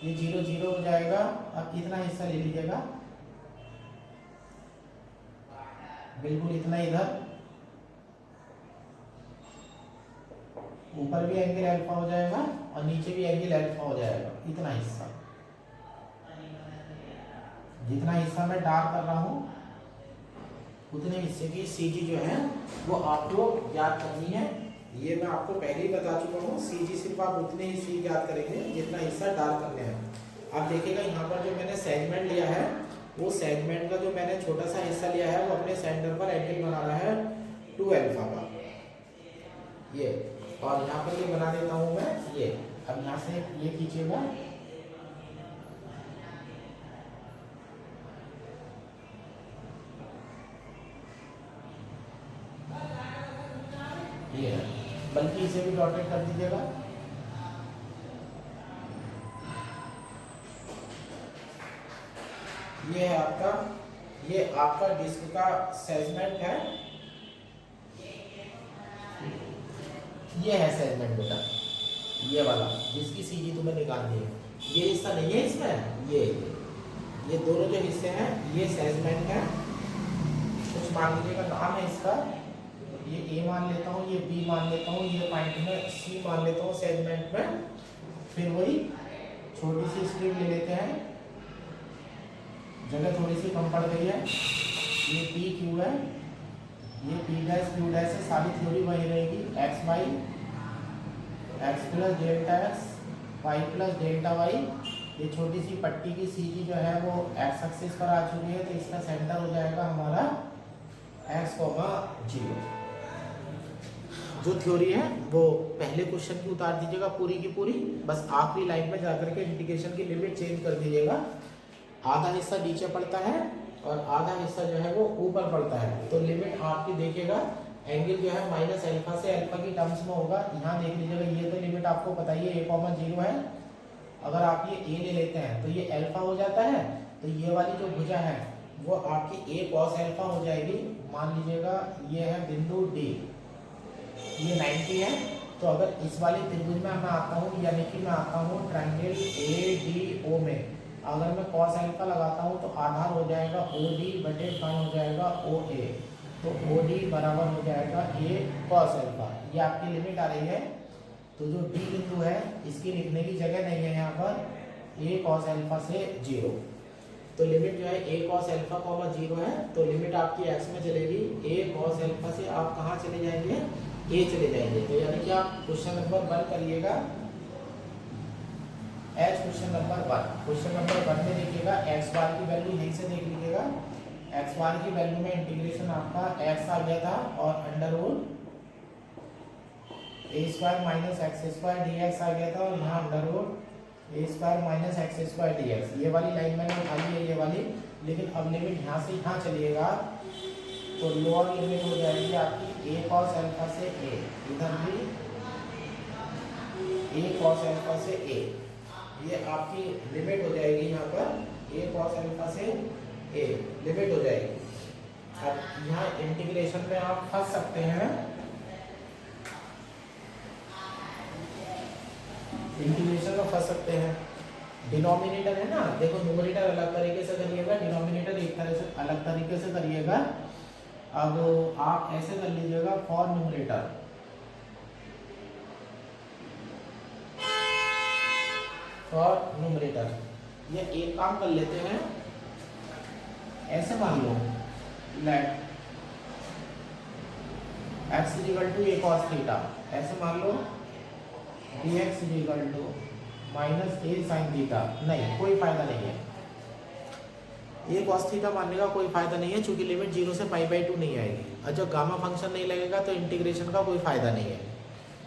ये 0 0 हो जाएगा। अब इतना हिस्सा ले लीजिएगा, बिल्कुल इतना इधर, ऊपर भी एंगल अल्फा हो जाएगा और नीचे भी एंगल अल्फा हो जाएगा, इतना हिस्सा। जितना हिस्सा मैं डार्क कर रहा हूं उतने हिस्से की सीजी जो है वो आपको याद करनी है। ये मैं आपको पहले ही बता चुका हूँ, सीजी सिर्फ आप उतने ही सी याद करेंगे जितना हिस्सा डार्क करने हैं। आप देखिएगा यहाँ पर जो मैंने सेगमेंट लिया है, वो सेगमेंट का जो मैंने छोटा सा हिस्सा लिया है वो अपने सेंटर पर एंगल बना रहा है 2α का, ये, और यहाँ पर ये बना देता हूँ मैं ये। अब यहाँ से ये खींचेगा, ये है, बल्कि इसे भी डॉटेड कर दीजिएगा। ये है आपका, ये आपका डिस्क का सेगमेंट है, ये है सेगमेंट बेटा, ये वाला जिसकी सीधी तुम्हें निकालनी है। ये हिस्सा नहीं है इसमें, ये दोनों जो हिस्से हैं ये सेगमेंट है। कुछ मान लीजिएगा नाम है इसका, ये ए मान लेता हूँ, ये बी मान लेता हूँ, ये पॉइंट में सी मान लेता हूँ सेगमेंट में। फिर वही छोटी सी स्ट्रिप ले लेते हैं, जगह थोड़ी सी कम पड़ गई है। ये पी क्यू है, ये पी डैश क्यू डैश है, सारी थ्योरी वही रहेगी। X y, x plus delta x, y plus delta y. ये छोटी सी पट्टी की सीधी जो है वो एक्स एक्सिस पर आ चुकी है, तो इसका सेंटर हो जाएगा हमारा एक्स, 0। जो थ्योरी है वो पहले क्वेश्चन की उतार दीजिएगा पूरी की पूरी, बस आखिरी लाइन में जाकर के इंटीग्रेशन की लिमिट चेंज कर दीजिएगा। आधा हिस्सा नीचे पड़ता है और आधा हिस्सा जो है वो ऊपर पड़ता है, तो लिमिट आपकी देखिएगा एंगल जो है माइनस अल्फा से अल्फा की टर्म्स में होगा। यहाँ देख लीजिएगा, ये तो लिमिट आपको पता ही है, a,0 है। अगर आप ये a ले लेते हैं तो ये अल्फा हो जाता है, तो ये वाली जो भुजा है वो आपकी a cos अल्फा हो जाएगी। मान लीजिएगा ये है बिंदु D, ये 90 है। तो अगर इस वाली त्रिभुज में मैं आता हूँ, यानी कि मैं आता हूँ ट्रायंगल ADO में, अगर मैं cos अल्फा लगाता हूँ तो आधार हो जाएगा OD बटे कम हो जाएगा OA, तो OD बराबर हो जाएगा A cos अल्फा। ये आपकी लिमिट आ रही है। तो जो D बिंदु है इसकी लिखने की जगह नहीं है यहाँ पर, A cos अल्फा से 0। तो लिमिट जो है A cos अल्फा 0 है, तो लिमिट आपकी x में चलेगी। A cos अल्फा से आप कहाँ चले जाएंगे, A चले जाएंगे। तो यानी कि आप क्वेश्चन नंबर 1 करिएगा, H question number 1। Question number 1 में देखिएगा एक्स बार की वैल्यू यहीं से देख लीजिएगा। एक्स बार की वैल्यू में इंटीग्रेशन आपका एक्स आ गया था और under root a square minus x square d x आ गया था, और यहाँ under root a square minus x square d x. ये वाली लाइन मैंने उठा ली है, ये वाली। लेकिन अब लिमिट यहाँ से यहाँ चलिएगा तो लोअर लिमिट हो जाएगी आपकी ए कॉस अल्फा से ए, इधर भी ए कॉस अल्फा से ए। ये आपकी लिमिट हो जाएगी यहाँ पर ए कॉस अल्फा से ए लिमिट हो जाएगी। अब यहाँ इंटीग्रेशन में आप फंस सकते हैं, इंटीग्रेशन में फंस सकते हैं। डिनोमिनेटर है ना, देखो न्यूमरेटर अलग तरीके से करिएगा, डिनोमिनेटर एक तरह से अलग तरीके से करिएगा। अब आप ऐसे कर लीजिएगा फॉर न्यूमरेटर, फॉर न्यूमरेटर। ये एक काम कर लेते हैं, ऐसे मान लो let x = a cos theta, ऐसे मान लो dx = -a sin थीटा। नहीं, कोई फायदा नहीं है, a cos थीटा मानने का कोई फायदा नहीं है, क्योंकि लिमिट 0 से π/2 नहीं आएगी। और जब गामा फंक्शन नहीं लगेगा तो इंटीग्रेशन का कोई फायदा नहीं है।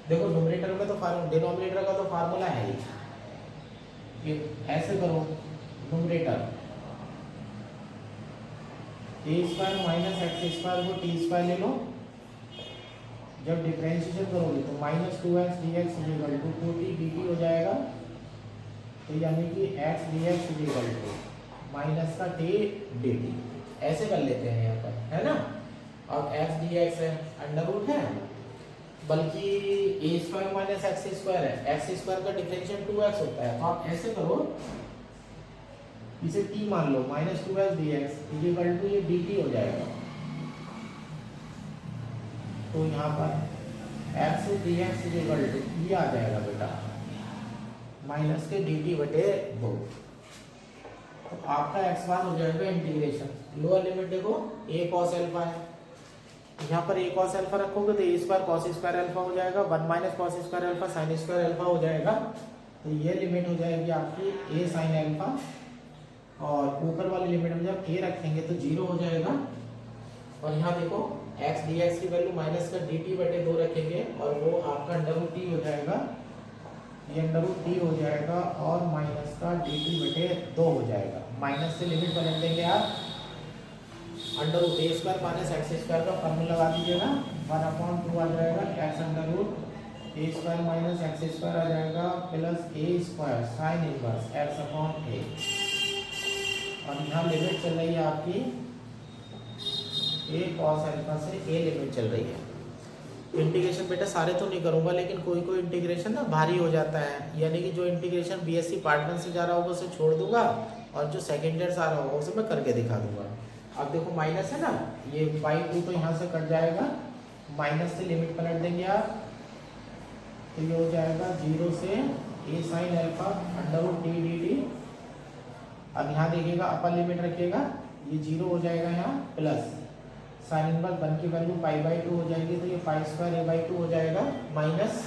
देखो न्यूमरेटर में तो डिनोमिनेटर का तो फार्मूला है ही। ये ऐसे करो, न्यूमरेटर a² माइनस x² को t² ले लो। जब डिफरेंशिएशन करोगे तो -2x dx = 2t dt हो जाएगा। तो यानी कि x dx = माइनस का t dt। ऐसे कर लेते हैं यहाँ पर, है ना। अब x dx है, अंडर रूट है, बल्कि a² माइनस x² है, x² का डिफरेंशियल 2x होता है। तो आप ऐसे करो, इसे t मान लो, -2x dx = ये dt हो जाएगा। तो यहाँ पर x dx = ये आ जाएगा बेटा माइनस के dt बटे 2। तो आपका x बार हो जाएगा इंटीग्रेशन। लोअर लिमिट देखो a cos अल्फा है, यहाँ पर a cos अल्फा रखोगे तो a² cos² अल्फा हो जाएगा, 1 - cos² अल्फा sin² अल्फा हो जाएगा। तो ये लिमिट हो जाएगी आपकी a sin अल्फा, और ऊपर वाली लिमिट में जब a रखेंगे तो 0 हो जाएगा। और यहाँ देखो x dx की वैल्यू माइनस का dt बटे 2 रखेंगे और वो आपका √t हो जाएगा, ये √t हो जाएगा और माइनस का dt बटे 2 हो जाएगा। माइनस से लिमिट बदल देंगे आप, √a² माइनस x² का फॉर्मूला लगा दीजिएगा, 1/2 आ जाएगा, x √a² माइनस x² आ जाएगा plus a² sin inverse x/a, और अब यहाँ लिमिट चल रही है आपकी ए कॉस अल्फा से ए लिमिट चल रही है। इंटीग्रेशन बेटा सारे तो नहीं करूँगा, लेकिन कोई कोई इंटीग्रेशन ना भारी हो जाता है, यानी कि जो इंटीग्रेशन बीएससी पार्ट 1 से जा रहा होगा उसे छोड़ दूंगा और जो सेकेंड ईयर से आ रहा होगा उसे मैं करके दिखा दूंगा। अब देखो माइनस है ना, ये बाई 2 तो यहाँ से कट जाएगा, माइनस से लिमिट पलट देंगे आप, तो ये हो जाएगा 0 से a sine alpha under root t d t. अब यहाँ देखिएगा अपर लिमिट रखिएगा, ये 0 हो जाएगा यहाँ, प्लस साइन इनवर्स 1 की वैल्यू पाई बाई 2 हो जाएगी, तो ये पाई स्क्वायर ए बाई 2 हो जाएगा, माइनस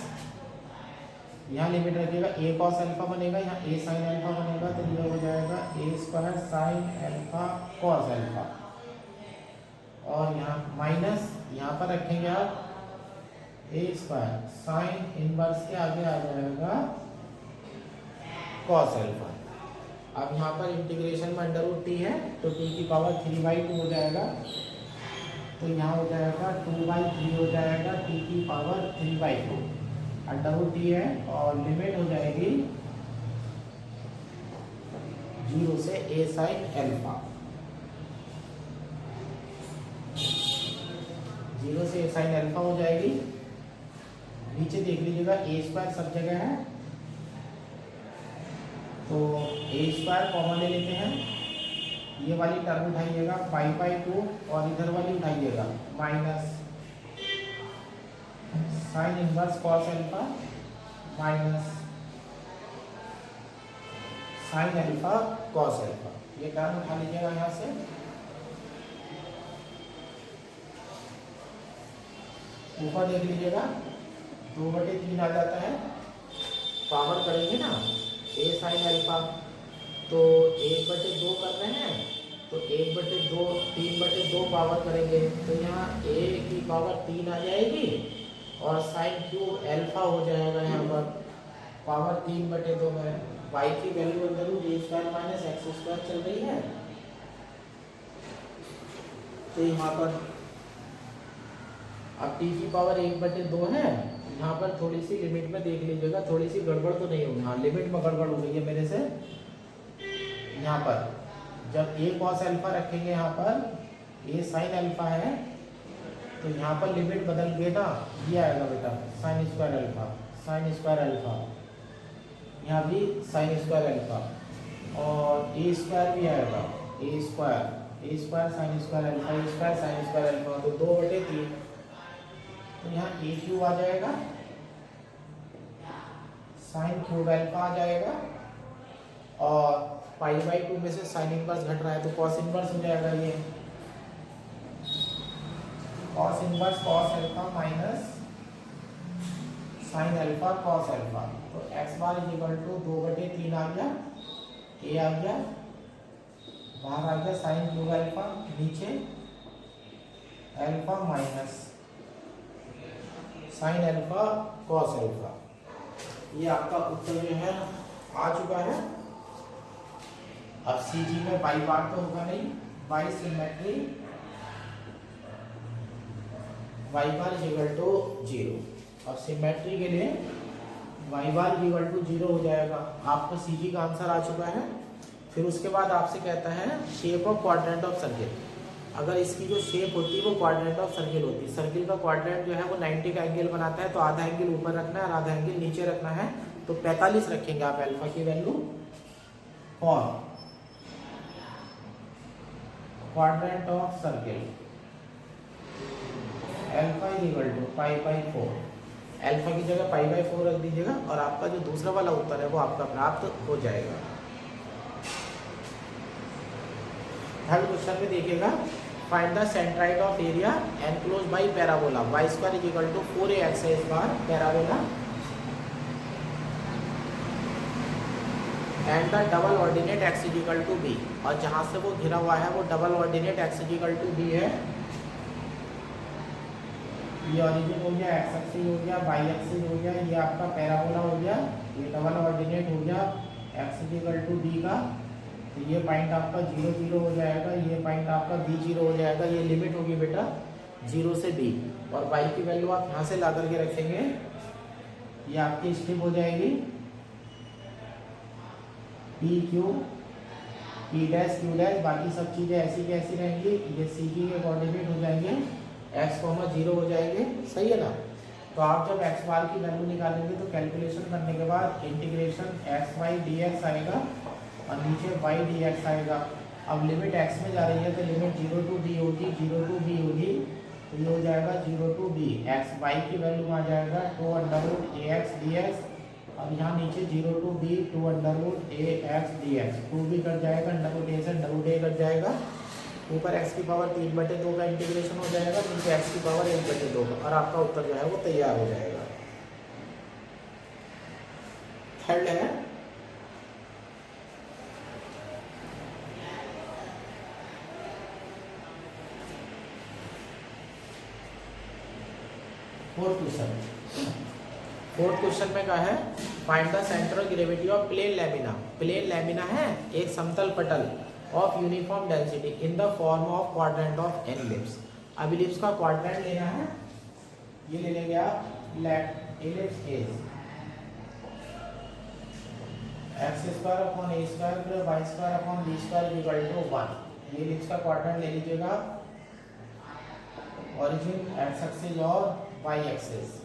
यहाँ लिमिट रखिएगा ए कॉस अल्फा बनेगा, यहाँ ए साइन अल्फा बनेगा, तो ये हो जाएगा a square sine alpha cos alpha, और यहाँ माइनस यहाँ पर रखेंगे आप ए स्क्वायर साइन इनवर्स के आगे आ जाएगा कॉस अल्फा। अब यहाँ पर इंटीग्रेशन में अंडर रूट टी है, तो टी की पावर 3/2 हो जाएगा, तो यहाँ हो जाएगा 2/3 हो जाएगा, टी की पावर 3/2 अंडर रूट टी है, और लिमिट हो जाएगी 0 से ए साइन अल्फा, 0 से ए साइन अल्फा हो जाएगी। नीचे देख लीजिएगा ए स्क्वायर सब जगह है, तो ए स्क्वायर कॉमन ले लेते हैं, ये वाली टर्म उठाइएगा पाई/2 और इधर वाली उठाइएगा minus sine inverse cos alpha minus sine alpha cos alpha, ये टर्म उठा लीजिएगा यहाँ से। ऊपर देख लीजिएगा 2/3 आ जाता है, पावर करेंगे ना ए साइन अल्फा, तो 1/2 कर रहे हैं, तो 1/2 3/2 पावर करेंगे, तो यहाँ ए की पावर 3 आ जाएगी, और साइन क्यूब अल्फा हो जाएगा यहाँ पर पावर 3/2 में। वाई की वैल्यू अंदर ए स्क्वायर माइनस एक्स स्क्वायर चल रही है, तो यहाँ पर अब टी की पावर 1/2 है, यहाँ पर थोड़ी सी लिमिट में देख लीजिएगा, थोड़ी सी गड़बड़ तो नहीं होगी, हाँ लिमिट में गड़बड़ हो गई है मेरे से। यहाँ पर जब ए कॉस अल्फा रखेंगे, यहाँ पर ए साइन अल्फा है, तो यहाँ पर लिमिट बदल गए ना, ये आएगा बेटा sine square alpha, sine square alpha, यहाँ भी साइन स्क्वायर अल्फा, और ए स्क्वायर भी आएगा, ए स्क्वायर साइन स्क्वायर अल्फा, ए स्क्वायर साइन स्क्वायर अल्फा, तो 2/3, तो यहाँ ए क्यूब आ जाएगा, साइन क्यूब अल्फा आ जाएगा, और पाई/2 में से साइन इनवर्स घट रहा है, तो कॉस इनवर्स हो जाएगा, ये cos inverse cos alpha minus sine alpha cos alpha, तो x bar is equal to 2/3 आ गया, ए आ गया, बाहर आ गया साइन क्यूब अल्फा, नीचे alpha minus sine alpha cos alpha. ये आपका उत्तर जो है आ चुका है। अब सी जी में बाई बार तो होगा नहीं, by symmetry y bar equal to 0, और सिमेट्री के लिए वाई बार इक्वल टू 0 हो जाएगा। आपको सी जी का आंसर आ चुका है। फिर उसके बाद आपसे कहता है shape of quadrant of circle. अगर इसकी जो शेप होती है वो क्वाड्रेंट ऑफ सर्किल होती है, सर्किल का क्वाड्रेंट जो है वो 90 का एंगल बनाता है, तो आधा एंगल ऊपर रखना है और आधा एंगल नीचे रखना है, तो 45 रखेंगे आप अल्फा की value for quadrant of circle, alpha is equal to पाई/4, अल्फा की जगह पाई/4 रख दीजिएगा, और आपका जो दूसरा वाला उत्तर है वो आपका प्राप्त हो जाएगा। थर्ड क्वेश्चन में देखिएगा, find the centroid of area enclose by parabola y square is equal to 4ax है इस बार parabola, and the double ordinate x is equal to b, और जहां से वो घिरा हुआ है वो double ordinate x is equal to b है। ये ऑरिजिन हो गया, एक्स एक्सिस हो गया, वाई एक्सिस हो गया, ये आपका पैराबोला हो गया, ये डबल ऑर्डिनेट हो गया x is equal to b का, तो ये पॉइंट आपका 0 0 हो जाएगा, ये पॉइंट आपका b 0 हो जाएगा, ये लिमिट होगी बेटा 0 से b, और y की वैल्यू आप यहाँ से ला करके रखेंगे, ये आपकी स्ट्रिप हो जाएगी p Q P dash Q dash, बाकी सब चीज़ें ऐसी की ऐसी रहेंगी। ये सी जी के कोऑर्डिनेट हो जाएंगे एक्स कॉमा 0 हो जाएंगे, सही है ना। तो आप जब एक्स बार की वैल्यू निकालेंगे तो कैलकुलेशन करने के बाद integration x y d x आएगा और नीचे वाई डी एक्स आएगा। अब लिमिट एक्स में जा रही है तो लिमिट 0 टू बी होगी, 0 टू बी होगी, तो ये हो जाएगा 0 टू बी एक्स वाई की वैल्यू आ जाएगा 2 under root a x d x. अब यहाँ नीचे 0 to b 2 under root a x d x, 2 भी कट जाएगा, अंडर रूट ए से अंडर रूट ए कट जाएगा, ऊपर एक्स की पावर 3/2 का इंटीग्रेशन हो जाएगा, नीचे एक्स की पावर 1/2 का, और आपका उत्तर जो है वो तैयार हो जाएगा। थर्ड है फोर्थ क्वेश्चन। फोर्थ क्वेश्चन में क्या है, find the centre of gravity of plane lamina. Plane lamina है एक समतल पटल of uniform density in the form of quadrant of an ellipse. अब इलिप्स का क्वाड्रेंट लेना है, ये ले लेंगे आप let ellipse as x square upon a square plus y square upon b square equal to 1। ये इलिप्स का क्वाड्रेंट ले लीजिएगा, ओरिजिन एक्स एक्सिस और वाई एक्सिस,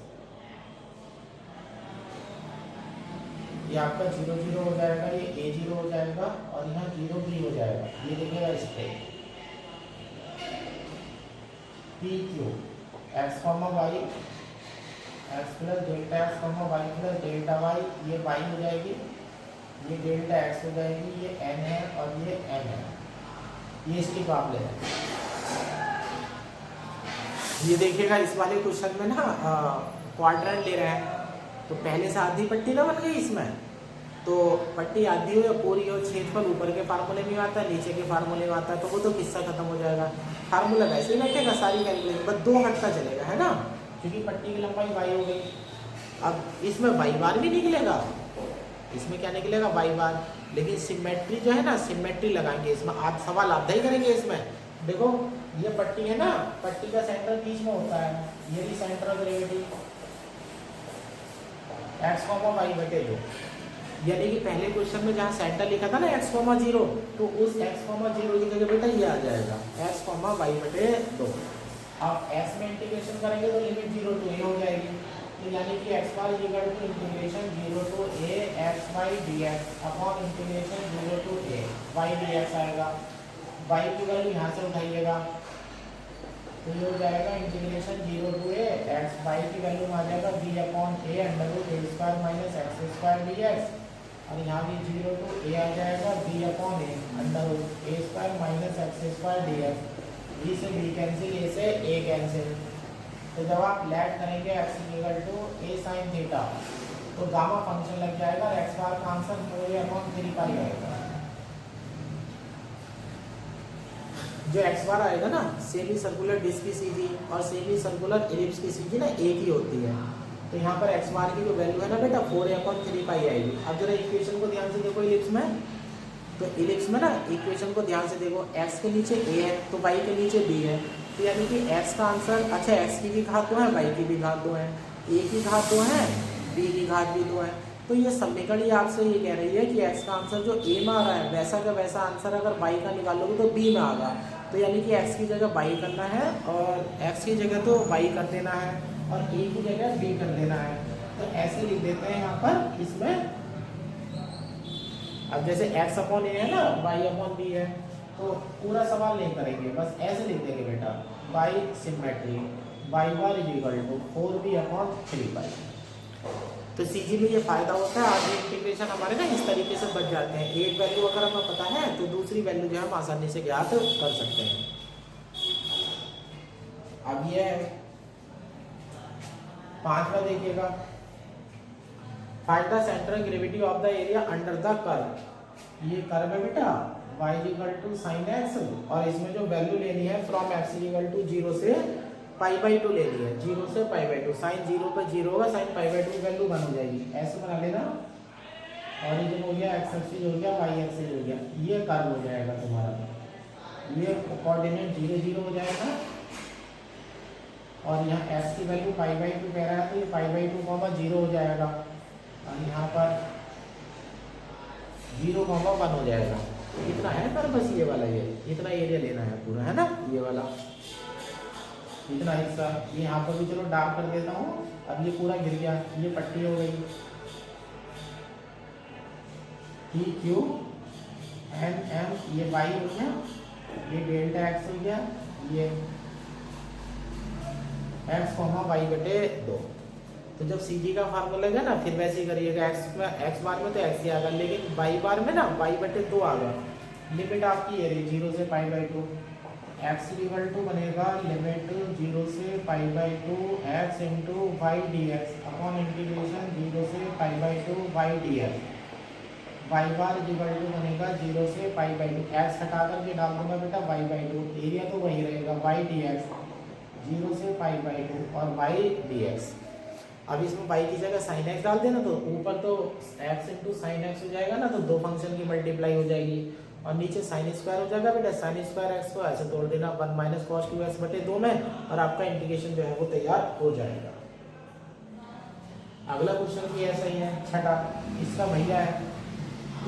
ये आपका 0 0 हो जाएगा, ये a 0 हो जाएगा और यहाँ 0 भी हो जाएगा, ये देखिएगा straight P Q x comma y x plus delta x comma y plus delta y, ये वाई हो जाएगी, ये डेल्टा एक्स हो जाएगी, ये n है और ये m है, ये इसकी बात ले रहे हैं। ये देखिएगा इस वाले क्वेश्चन में ना क्वाड्रेंट ले रहे हैं, तो पहले से आधी पट्टी ना बन गई इसमें, तो पट्टी आधी हो या पूरी हो, क्षेत्रफल ऊपर के फार्मूले में आता है नीचे के फार्मूले में आता है, तो वो तो किस्सा खत्म हो जाएगा। फार्मूला वैसे ही बैठेगा, सारी कैलकुलेशन बस 2 घंटा चलेगा, है ना, क्योंकि पट्टी की लंबाई वाई हो गई। अब इसमें वाई बार भी निकलेगा, इसमें क्या निकलेगा वाई बार, लेकिन सिमेट्री जो है ना, सिमेट्री लगाएंगे इसमें, आप सवाल आधा ही करेंगे इसमें। देखो ये पट्टी है ना, पट्टी का सेंटर बीच में होता है, ये भी centre of gravity x comma y बटे 2, यानी कि पहले क्वेश्चन में जहाँ सेंटर लिखा था ना एक्स कॉमा 0, तो उस एक्स कॉमा 0 की जगह बेटा ये आ जाएगा एक्स कॉमा वाई बटे 2। आप एक्स में इंटीग्रेशन करेंगे तो लिमिट 0 टू ए हो जाएगी, तो यानी कि x bar equal to integration 0 to a x y d x upon integration 0 to a y d x आएगा। वाई की वैल्यू यहाँ से उठाइएगा, तो ये हो जाएगा integration 0 to a x y की वैल्यू आ जाएगा b upon a under root a square minus x square d x, और यहाँ भी 0 टू ए आ जाएगा b upon a under root a square minus x square d x, b से b cancel, a से a cancel, तो जब आप लेट करेंगे x equal to a sine theta तो गामा फंक्शन लग जाएगा और एक्स बार का आंसर 4a/3π आएगा। जो एक्स बार आएगा ना, सेमी सर्कुलर डिस्क की सीधी और सेमी सर्कुलर इलिप्स की सीधी ना एक ही होती है, तो यहाँ पर एक्स बार की जो वैल्यू है ना बेटा 4a/3π आएगी। अब जरा इक्वेशन को ध्यान से देखो, इलिप्स में, तो इलिप्स में ना इक्वेशन को ध्यान से देखो, x के नीचे a है तो y के नीचे b है, तो यानी कि x का आंसर, अच्छा x की भी घात 2 है, y की भी घात 2 है, a की घात 2 है, b की घात भी 2 है, तो ये समीकरण ही आपसे ये कह रही है कि x का आंसर जो a में आ रहा है वैसा का वैसा आंसर अगर y का निकालोगे तो b में आएगा, तो यानी कि x की जगह y करना है और x की जगह तो y कर देना है और a की जगह b कर देना है, तो ऐसे लिख देते हैं यहाँ पर इसमें। अब जैसे x अपॉन ए है ना, y अपॉन बी है, तो पूरा सवाल नहीं करेंगे, बस ऐसे लिख देंगे बेटा by symmetry y bar is equal to 4b/3π। तो सीजी में ये फायदा होता है, आगे इंटीग्रेशन हमारे ना इस तरीके से बच जाते हैं, एक वैल्यू अगर हमें पता है तो दूसरी वैल्यू जो है हम आसानी से ज्ञात कर सकते हैं। अब ये 5वां देखिएगा, find the centre of gravity of the area under the curve. ये कर्व है बेटा y = sin x, और इसमें जो वैल्यू लेनी है फ्रॉम x = 0 से π/2 लेनी है, 0 से π/2, साइन 0 पर 0 होगा, साइन π/2 की वैल्यू 1 हो जाएगी, ऐसे बना लेना। ओरिजिन हो गया, x एक्सिस हो गया, y एक्सिस हो गया, ये कर्व हो जाएगा तुम्हारा, ये कोऑर्डिनेट 0 0 हो जाएगा, और यहाँ x की वैल्यू π/2 कह रहा है तो ये π/2, 0 हो जाएगा, और यहाँ पर 0, 1 हो जाएगा। इतना है पर बस ये वाला, ये इतना एरिया लेना है पूरा, है ना, ये वाला इतना हिस्सा। ये यहाँ पर भी चलो डार्क कर देता हूँ। अब ये पूरा गिर गया, ये पट्टी हो गई पी क्यू एन एम, ये वाई हो गया, ये डेल्टा एक्स हो गया, ये एक्स कॉमा वाई बटे 2। तो जब सी जी का फार्मूला है ना, फिर वैसे ही करिएगा। एक्स में, एक्स बार में तो एक्स ही आएगा, लेकिन वाई बार में ना वाई बटे 2 आएगा। लिमिट आपकी ये रही 0 से pi by 2। X equal to बनेगा लिमिट 0 से pi by 2 x into y d x upon integration 0 से pi by 2 y d x. Y bar equal to बनेगा 0 से पाई बाई 2, एक्स हटा करके डाल दूंगा बेटा वाई बाई 2, एरिया तो वही रहेगा वाई डी एक्स 0 से पाई बाई 2 और वाई डी एक्स। अब इसमें वाई की जगह साइन एक्स डाल देना, तो ऊपर तो एक्स इंटू साइन एक्स हो जाएगा ना, तो दो फंक्शन की मल्टीप्लाई हो जाएगी, और नीचे साइन स्क्वायर हो जाएगा बेटा। साइन स्क्वायर एक्स को ऐसे तोड़ देना 1 माइनस कॉस 2x बटे 2 में, और आपका इंटीग्रेशन जो है वो तैयार हो जाएगा। अगला क्वेश्चन भी ऐसा ही है, छठा, इसका भैया है,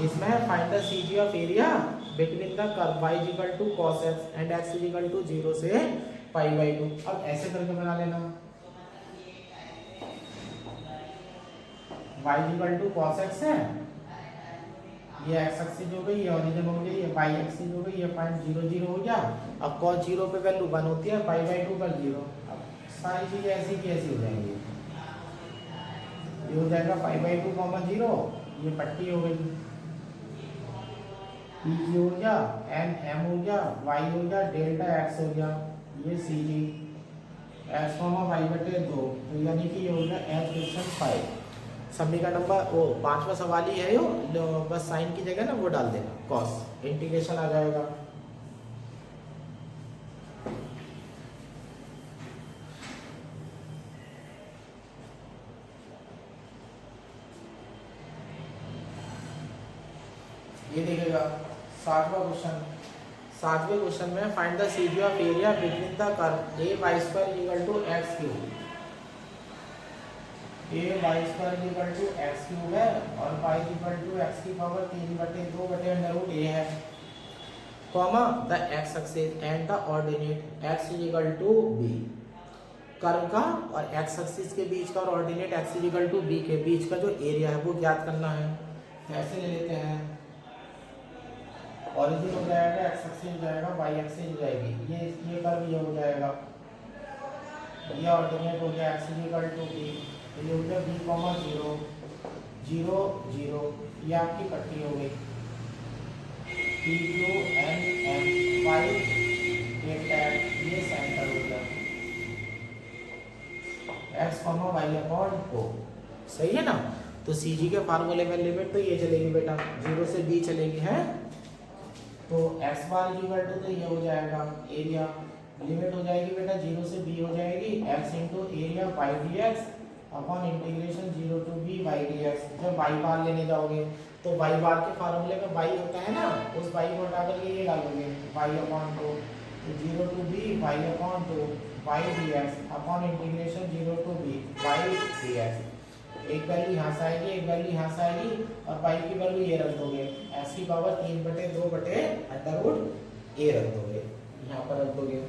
इसमें है find the CG of area between the curve y equal to cos x and x equal to 0 से पाई बाई 2। अब ऐसे करके बना लेना, y equal to cos x है, ये x एक्सिस हो गई, ये ओरिजिन हो गई, ये y एक्सिस हो गई, ये पॉइंट 0 0 हो गया। अब cos 0 पे वैल्यू 1 होती है, पाई बाई 2 पर 0। अब सारी चीजें ऐसी की ऐसी हो जाएंगी, ये हो जाएगा पाई बाई 2 0, ये पट्टी हो गई, पी क्यू हो गया, एन एम हो गया, वाई हो गया, डेल्टा एक्स हो गया, ये सी जी एक्स कॉमा वाई बटे 2। तो यानी कि ये हो गया एच क्वेश्चन 5। सभी का नंबर वो 5वां सवाल ही है, यो बस साइन की जगह ना वो डाल देना कॉस, इंटीग्रेशन आ जाएगा। ये देखिएगा 7वां क्वेश्चन। 7वें क्वेश्चन में find the CG of area between the curve a y square equal to x cube. A y square equal to x cube है, और वाई इक्वल टू एक्स की पावर 3 बटे 2 बटे अंडर रूट ए है, comma the x axis and the ordinate x equal to b. Curve का और x axis के बीच का और ordinate x equal to B के बीच का जो एरिया है वो ज्ञात करना है। ऐसे ले लेते हैं, ओरिजिन हो जाएगा, एक्स एक्सिस हो जाएगा, वाई एक्सिस हो जाएगी, ये कर्व ये हो जाएगा, ये ऑर्डिनेट हो गया एक्स इक्वल टू बी, तो ये हो गया बी कॉमा 0 0 0, ये आपकी पट्टी हो गई, P Q N M y delta x, ये सेंटर हो गया, x comma y upon O. सही है ना। तो सी जी के फार्मूले में लिमिट तो ये चलेगी बेटा 0 से b चलेगी, है, तो x बार इक्वल टू तो ये हो जाएगा एरिया, लिमिट हो जाएगी बेटा 0 से b हो जाएगी, x into area y d x upon integration 0 to b y d x. जब y बार लेने जाओगे तो y बार के फार्मूले में y होता है ना, उस y को हटा करके ये डालोगे y अपॉन 2, तो 0 to b y upon 2 y d x upon integration 0 to b y d x. एक वैल्यू यहाँ से आएगी, एक वैल्यू यहाँ से आएगी, और पाई की वैल्यू ये रख दोगे, एक्स की पावर 3 बटे 2 बटे अंडर रूट ए रख दोगे, यहाँ पर रख दोगे।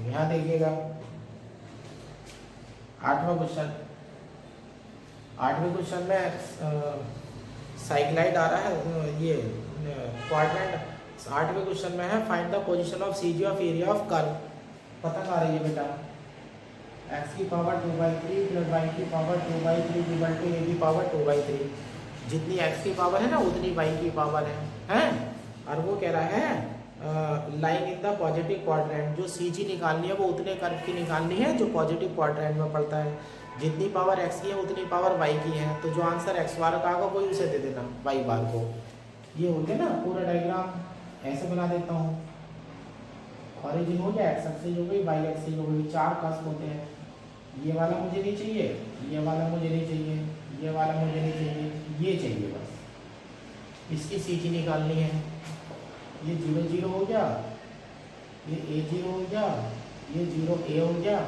यहाँ देखिएगा 8वां क्वेश्चन। 8वें क्वेश्चन में साइक्लाइड आ रहा है, ये क्वाड्रेंट। 8वें क्वेश्चन में है find the position of CG of area of curve. पतंग आ रही है बेटा, x की पावर 2/3 प्लस y की पावर 2/3 इक्वल टू a की पावर 2/3। जितनी x की पावर है ना उतनी y की पावर है, और वो कह रहा है lying in the positive quadrant. जो CG निकालनी है वो उतने कर्व की निकालनी है जो पॉजिटिव क्वाड्रेंट में पड़ता है। जितनी पावर x की है उतनी पावर y की है, तो जो आंसर x बार का आएगा वही उसे दे देना y बार को। ये हो गया ना पूरा डायग्राम, ऐसे बना देता हूँ। ओरिजिन हो गया, एक्स एक्सिस हो गई, वाई एक्सिस हो गई, 4 कस्प होते हैं। ये वाला मुझे नहीं चाहिए, ये वाला मुझे नहीं चाहिए, ये वाला मुझे नहीं चाहिए, ये चाहिए बस। इसकी सीजी निकालनी है। ये 0 0 हो गया, ये ए 0 हो गया, ये 0 ए हो गया,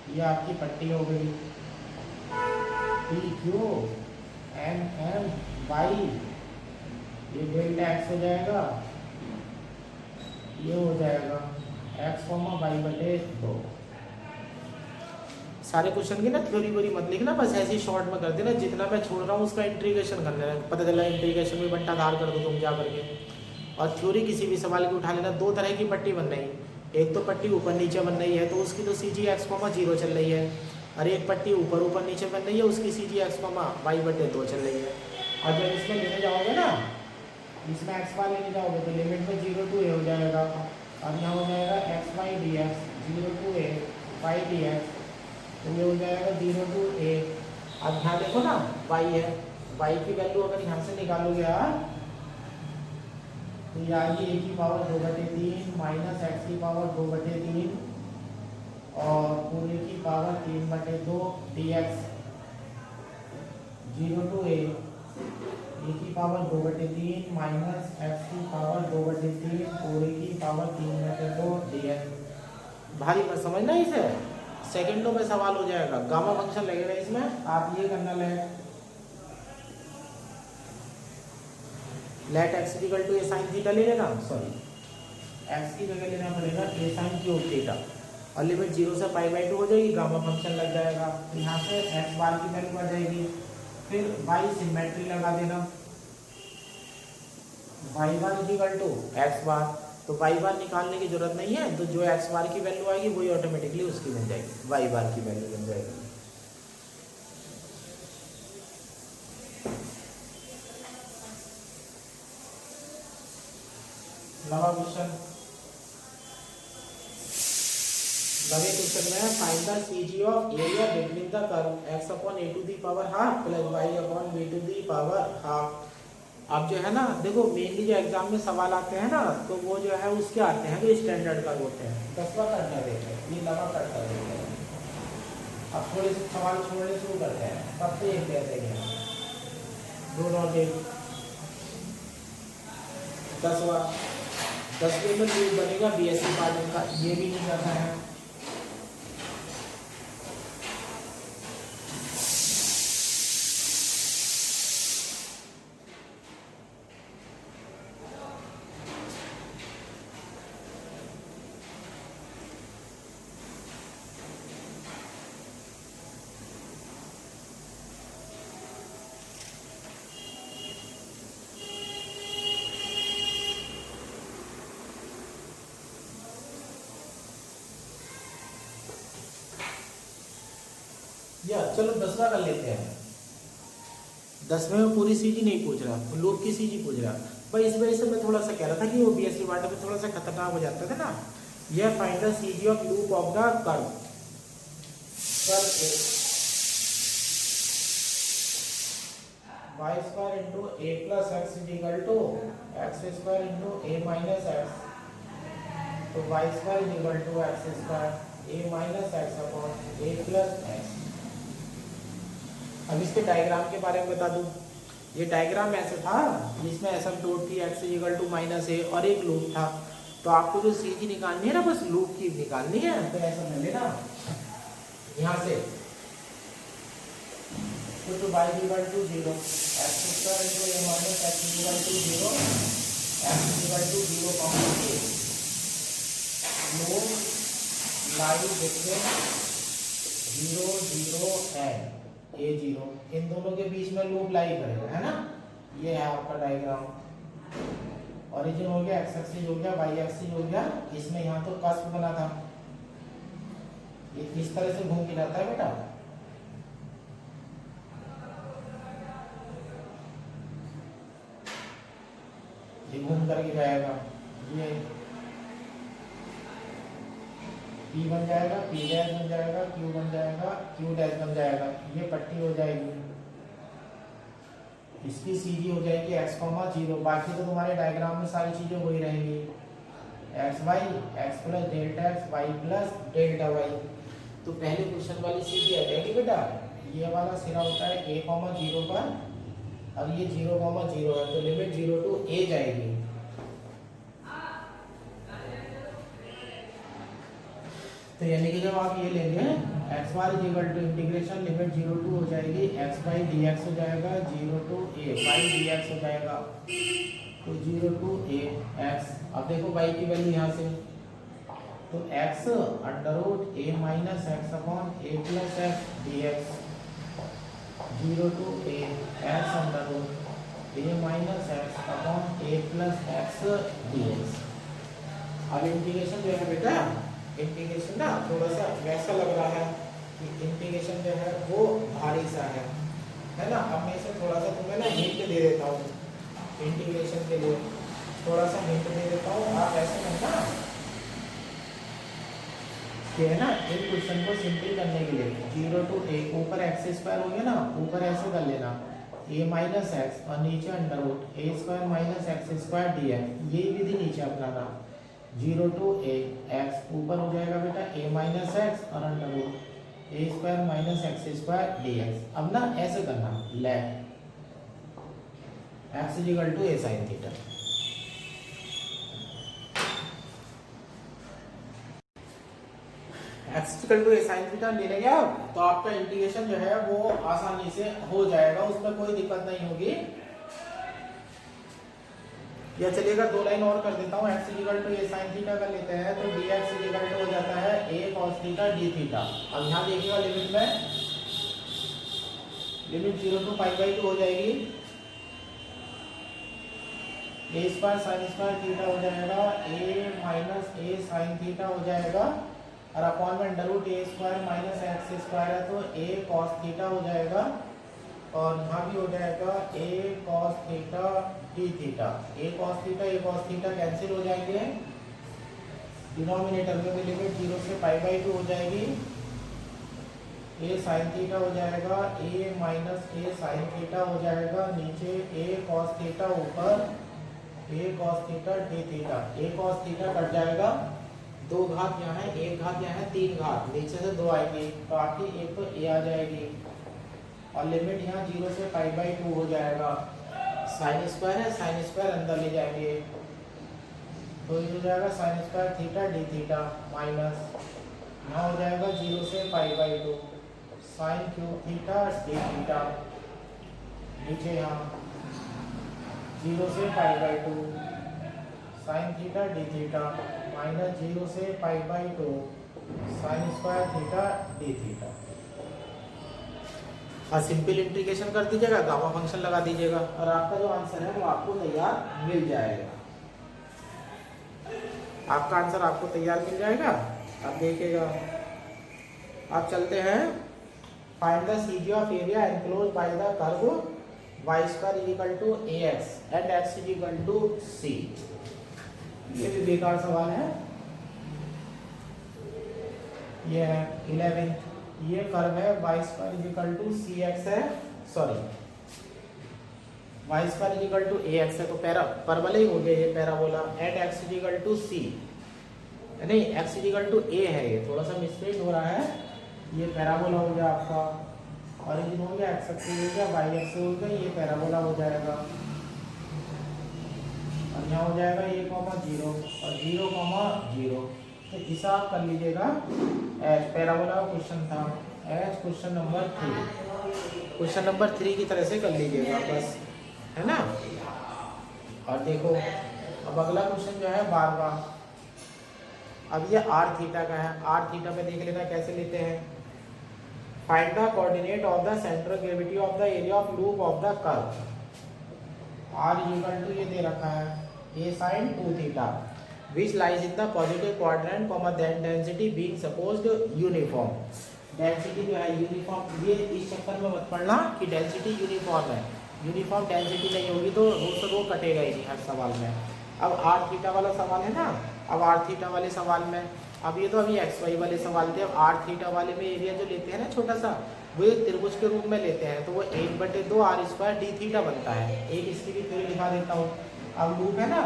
ये आपकी पट्टी हो गई, P Q M M y, ये डेल्टा एक्स हो जाएगा, ये हो जाएगा एक्स कॉमा वाई बटे 2। सारे क्वेश्चन की ना थ्योरी वोरी मत लिखना, बस ऐसे ही शॉर्ट में कर देना, जितना मैं छोड़ रहा हूँ उसका इंटीग्रेशन कर लेना, पता चला इंटीग्रेशन में बंटा धार कर दो तुम जा करके। और थ्योरी किसी भी सवाल की उठा लेना। दो तरह की पट्टी बन रही, एक तो पट्टी ऊपर नीचे बन रही है तो उसकी तो सी जी एक्स कॉमा 0 चल रही है, और एक पट्टी ऊपर ऊपर नीचे बन रही है उसकी सी जी एक्स कॉमा वाई बटे 2 चल रही है। और जब इसमें लेने जाओगे ना, इसमें एक्स वाई लेने जाओगे तो लिमिट में 0 to a हो जाएगा, और यहाँ हो जाएगा x y d x 0 to a y d x, तो ये हो जाएगा 0 to a। अब यहाँ देखो ना y है, y की वैल्यू अगर यहाँ से निकालोगे यार तो ये आएगी a की पावर 2/3 माइनस एक्स की पावर 2/3 और पूरे की पावर 3/2 dx 0 to a की पावर 2/3 माइनस एक्स की पावर 2/3 पूरे की पावर 3/2 dx। भारी मत समझना इसे, सेकंडों में सवाल हो जाएगा। गामा फंक्शन लगेगा इसमें, आप ये करना let x equal to a sine theta ले लेना, सॉरी एक्स की जगह लेना पड़ेगा ए साइन क्यूब थीटा, और लिमिट 0 से π/2 हो जाएगी, गामा फंक्शन लग जाएगा। तो यहाँ से एक्स बार की वैल्यू आ जाएगी, फिर वाई सिमेट्री लगा देना, y bar equal to x bar, तो वाई बार निकालने की जरूरत नहीं है, तो जो एक्स बार की वैल्यू आएगी वही ऑटोमेटिकली उसकी बन जाएगी, वाई बार की वैल्यू बन जाएगी। नवा क्वेश्चन, नवे क्वेश्चन में find the CG of area between the curve x upon a to the power half प्लस y upon b to the power half. अब जो है ना देखो, मेनली जो एग्जाम में सवाल आते हैं ना तो वो जो है उसके आते हैं जो स्टैंडर्ड कर्व होते हैं। 10वां करना देखते हैं, ये नवा करता देखते हैं। अब थोड़े से सवाल छोड़ने शुरू करते हैं, सबसे एक कहते हैं 2 और 1। 10वां, 10वें में ट्यूब बनेगा बीएससी पार्टन का, ये भी नहीं करना है। या चलो 10वां कर लेते हैं। 10वें में पूरी सीजी नहीं पूछ रहा, लूप की सीजी पूछ रहा। भाई इस वजह से मैं थोड़ा सा कह रहा था कि वो बीएससी वाटर में थोड़ा सा खतरनाक हो जाता था ना। यह find the CG of loop of the curve y square into a plus x is equal to x square into a minus x, तो y square is equal to x square a minus x upon a plus x. अब इसके diagram के बारे में बता दूं। ये diagram ऐसे था जिसमें एसिम्पटोट थी x इक्वल टू माइनस ए और एक लूप था। तो आपको जो सीजी निकालनी है ना, बस लूप की निकालनी है। तो ऐसा कर लेना यहाँ से तो y इक्वल टू 0 x स्क्वायर into a minus x equal to 0 x equal to 0 comma a loop lie between 0 0 and a0, इन दोनों के बीच में लूप लाई करेगा, है ना। ये है आपका डायग्राम। ओरिजिन हो गया, एक्स एक्सिस हो गया, वाई एक्सिस हो गया, इसमें यहाँ तो कस्प बना था। ये किस तरह से घूम के जाता है बेटा, ये घूम करके जाएगा, ये P बन जाएगा, P डैश बन जाएगा, Q बन जाएगा, Q डैश बन जाएगा, ये पट्टी हो जाएगी। इसकी सीधी हो जाएगी x, 0। बाकी तो तुम्हारे डायग्राम में सारी चीजें वही रहेंगी, x y, x plus delta x, y plus delta y. तो पहले क्वेश्चन वाली सीधी आ जाएगी बेटा। ये वाला सिरा होता है a, 0 पर, और ये 0, 0 है, तो लिमिट 0 टू a जाएगी। तो यानी कि जब आप ये लेंगे x bar is equal to integration limit 0 to हो जाएगी एक्स बाई डी एक्स हो जाएगा 0 to a y d x हो जाएगा तो 0 टू ए एक्स। अब देखो बाई की वैल्यू यहाँ से तो x under root a minus x upon a plus x d x 0 to a x under root a minus x upon a plus x d x. अब integration जो है बेटा इंटीग्रेशन ना थोड़ा सा वैसा लग रहा है कि इंटीग्रेशन जो है वो भारी सा है ना। अब मैं इसे थोड़ा सा तुम्हें ना हिंट दे देता हूँ इंटीग्रेशन के लिए, थोड़ा सा हिंट दे देता हूँ। आप ऐसे करना कि है ना एक क्वेश्चन को सिंपल करने के लिए 0 टू ए ऊपर एक्स स्क्वायर हो गया ना, ऊपर ऐसे कर लेना ए माइनस एक्स और नीचे under root a square minus x square d x, ये विधि नीचे अपनाना। 0 टू ए एक्स ऊपर हो जाएगा बेटा ए माइनस एक्स और under root a square minus x square d x. अब ना ऐसे करना let x is equal to a sine theta. X is equal to a sine theta ले लेंगे आप तो आपका इंटीग्रेशन जो है वो आसानी से हो जाएगा, उसमें कोई दिक्कत नहीं होगी। या चलिएगा दो लाइन और कर देता हूँ। X is equal to a sine theta कर लेते हैं तो d x is equal to हो जाता है a cos theta d theta. अब यहाँ देखिएगा लिमिट में लिमिट 0 टू पाई बाई 2 हो जाएगी ए स्क्वायर साइन स्क्वायर थीटा हो जाएगा ए माइनस ए साइन थीटा हो जाएगा और अपॉन में under root a square minus x square है तो ए कॉस थीटा हो जाएगा और यहाँ भी हो जाएगा ए कॉस थीटा डी थीटा। ए कॉस थीटा कैंसिल हो जाएंगे, डिनोमिनेटर में भी लिमिट 0 से पाई बाई 2 हो जाएगी। ए साइन थीटा हो जाएगा ए माइनस ए साइन थीटा हो जाएगा, नीचे ए कॉस थीटा ऊपर ए कॉस थीटा डी थीटा। ए कॉस थीटा कट जाएगा, 2 घात यहाँ है 1 घात यहाँ है 3 घात, नीचे से 2 आएगी तो आपकी एक तो ए आ जाएगी और लिमिट यहाँ 0 से पाई बाई 2 हो जाएगा। साइन स्क्वायर है साइन स्क्वायर अंदर ले जाएंगे तो ये हो जाएगा sine square theta d theta minus यहाँ हो जाएगा 0 से pi by 2 sign cube theta d theta, नीचे यहाँ 0 से pi by 2 sine theta d theta minus 0 से pi by 2 sine square theta d theta. और सिंपल इंटीग्रेशन कर दीजिएगा, गामा फंक्शन लगा दीजिएगा और आपका जो आंसर है वो आपको तैयार मिल जाएगा। आपका आंसर आपको तैयार मिल जाएगा। आप देखिएगा, आप चलते हैं find the CG of area enclose by the curve y square is equal to a x and x is equal to c. ये भी बेकार सवाल है। ये है 11, ये कर्व है y square is equal to c x है, sorry y square is equal to a x है तो परवल ही हो गया ये parabola at x is equal to c, नहीं x is equal to a है, ये थोड़ा सा मिस्टेक हो रहा है। ये पैराबोला हो गया आपका, ऑरिजिन हो गया एक्स एक्सिस हो गया वाई एक्सिस हो गया, ये पैराबोला हो जाएगा और यहाँ हो जाएगा 1, 0 और 0, 0। तो हिसाब कर लीजिएगा एज पैराबोला का क्वेश्चन था as question number 3, question number 3 की तरह से कर लीजिएगा बस, है ना। और देखो अब अगला क्वेश्चन जो है 12वां, अब ये आर थीटा का है। आर थीटा पे देख लेना कैसे लेते हैं। Find the coordinate of the central gravity of the area of loop of the curve. R equal to ये दे रखा है a sine 2 theta which lies in the positive quadrant, that density being supposed uniform। Density जो है uniform, ये इस चक्कर में मत पढ़ना कि डेंसिटी यूनिफॉर्म है, यूनिफॉर्म डेंसिटी नहीं होगी तो रो कटेगा ही नहीं हर सवाल में। अब आर थीटा वाला सवाल है ना, अब आर थीटा वाले सवाल में, अब ये तो अभी एक्स वाई वाले सवाल थे। अब आर थीटा वाले में एरिया जो लेते हैं ना छोटा सा, वो एक त्रिभुज के रूप में लेते हैं तो वो 1/2 आर स्क्वायर डी थीटा बनता है। एक इसकी भी थ्योरी दिखा देता हूँ। अब लूप है ना,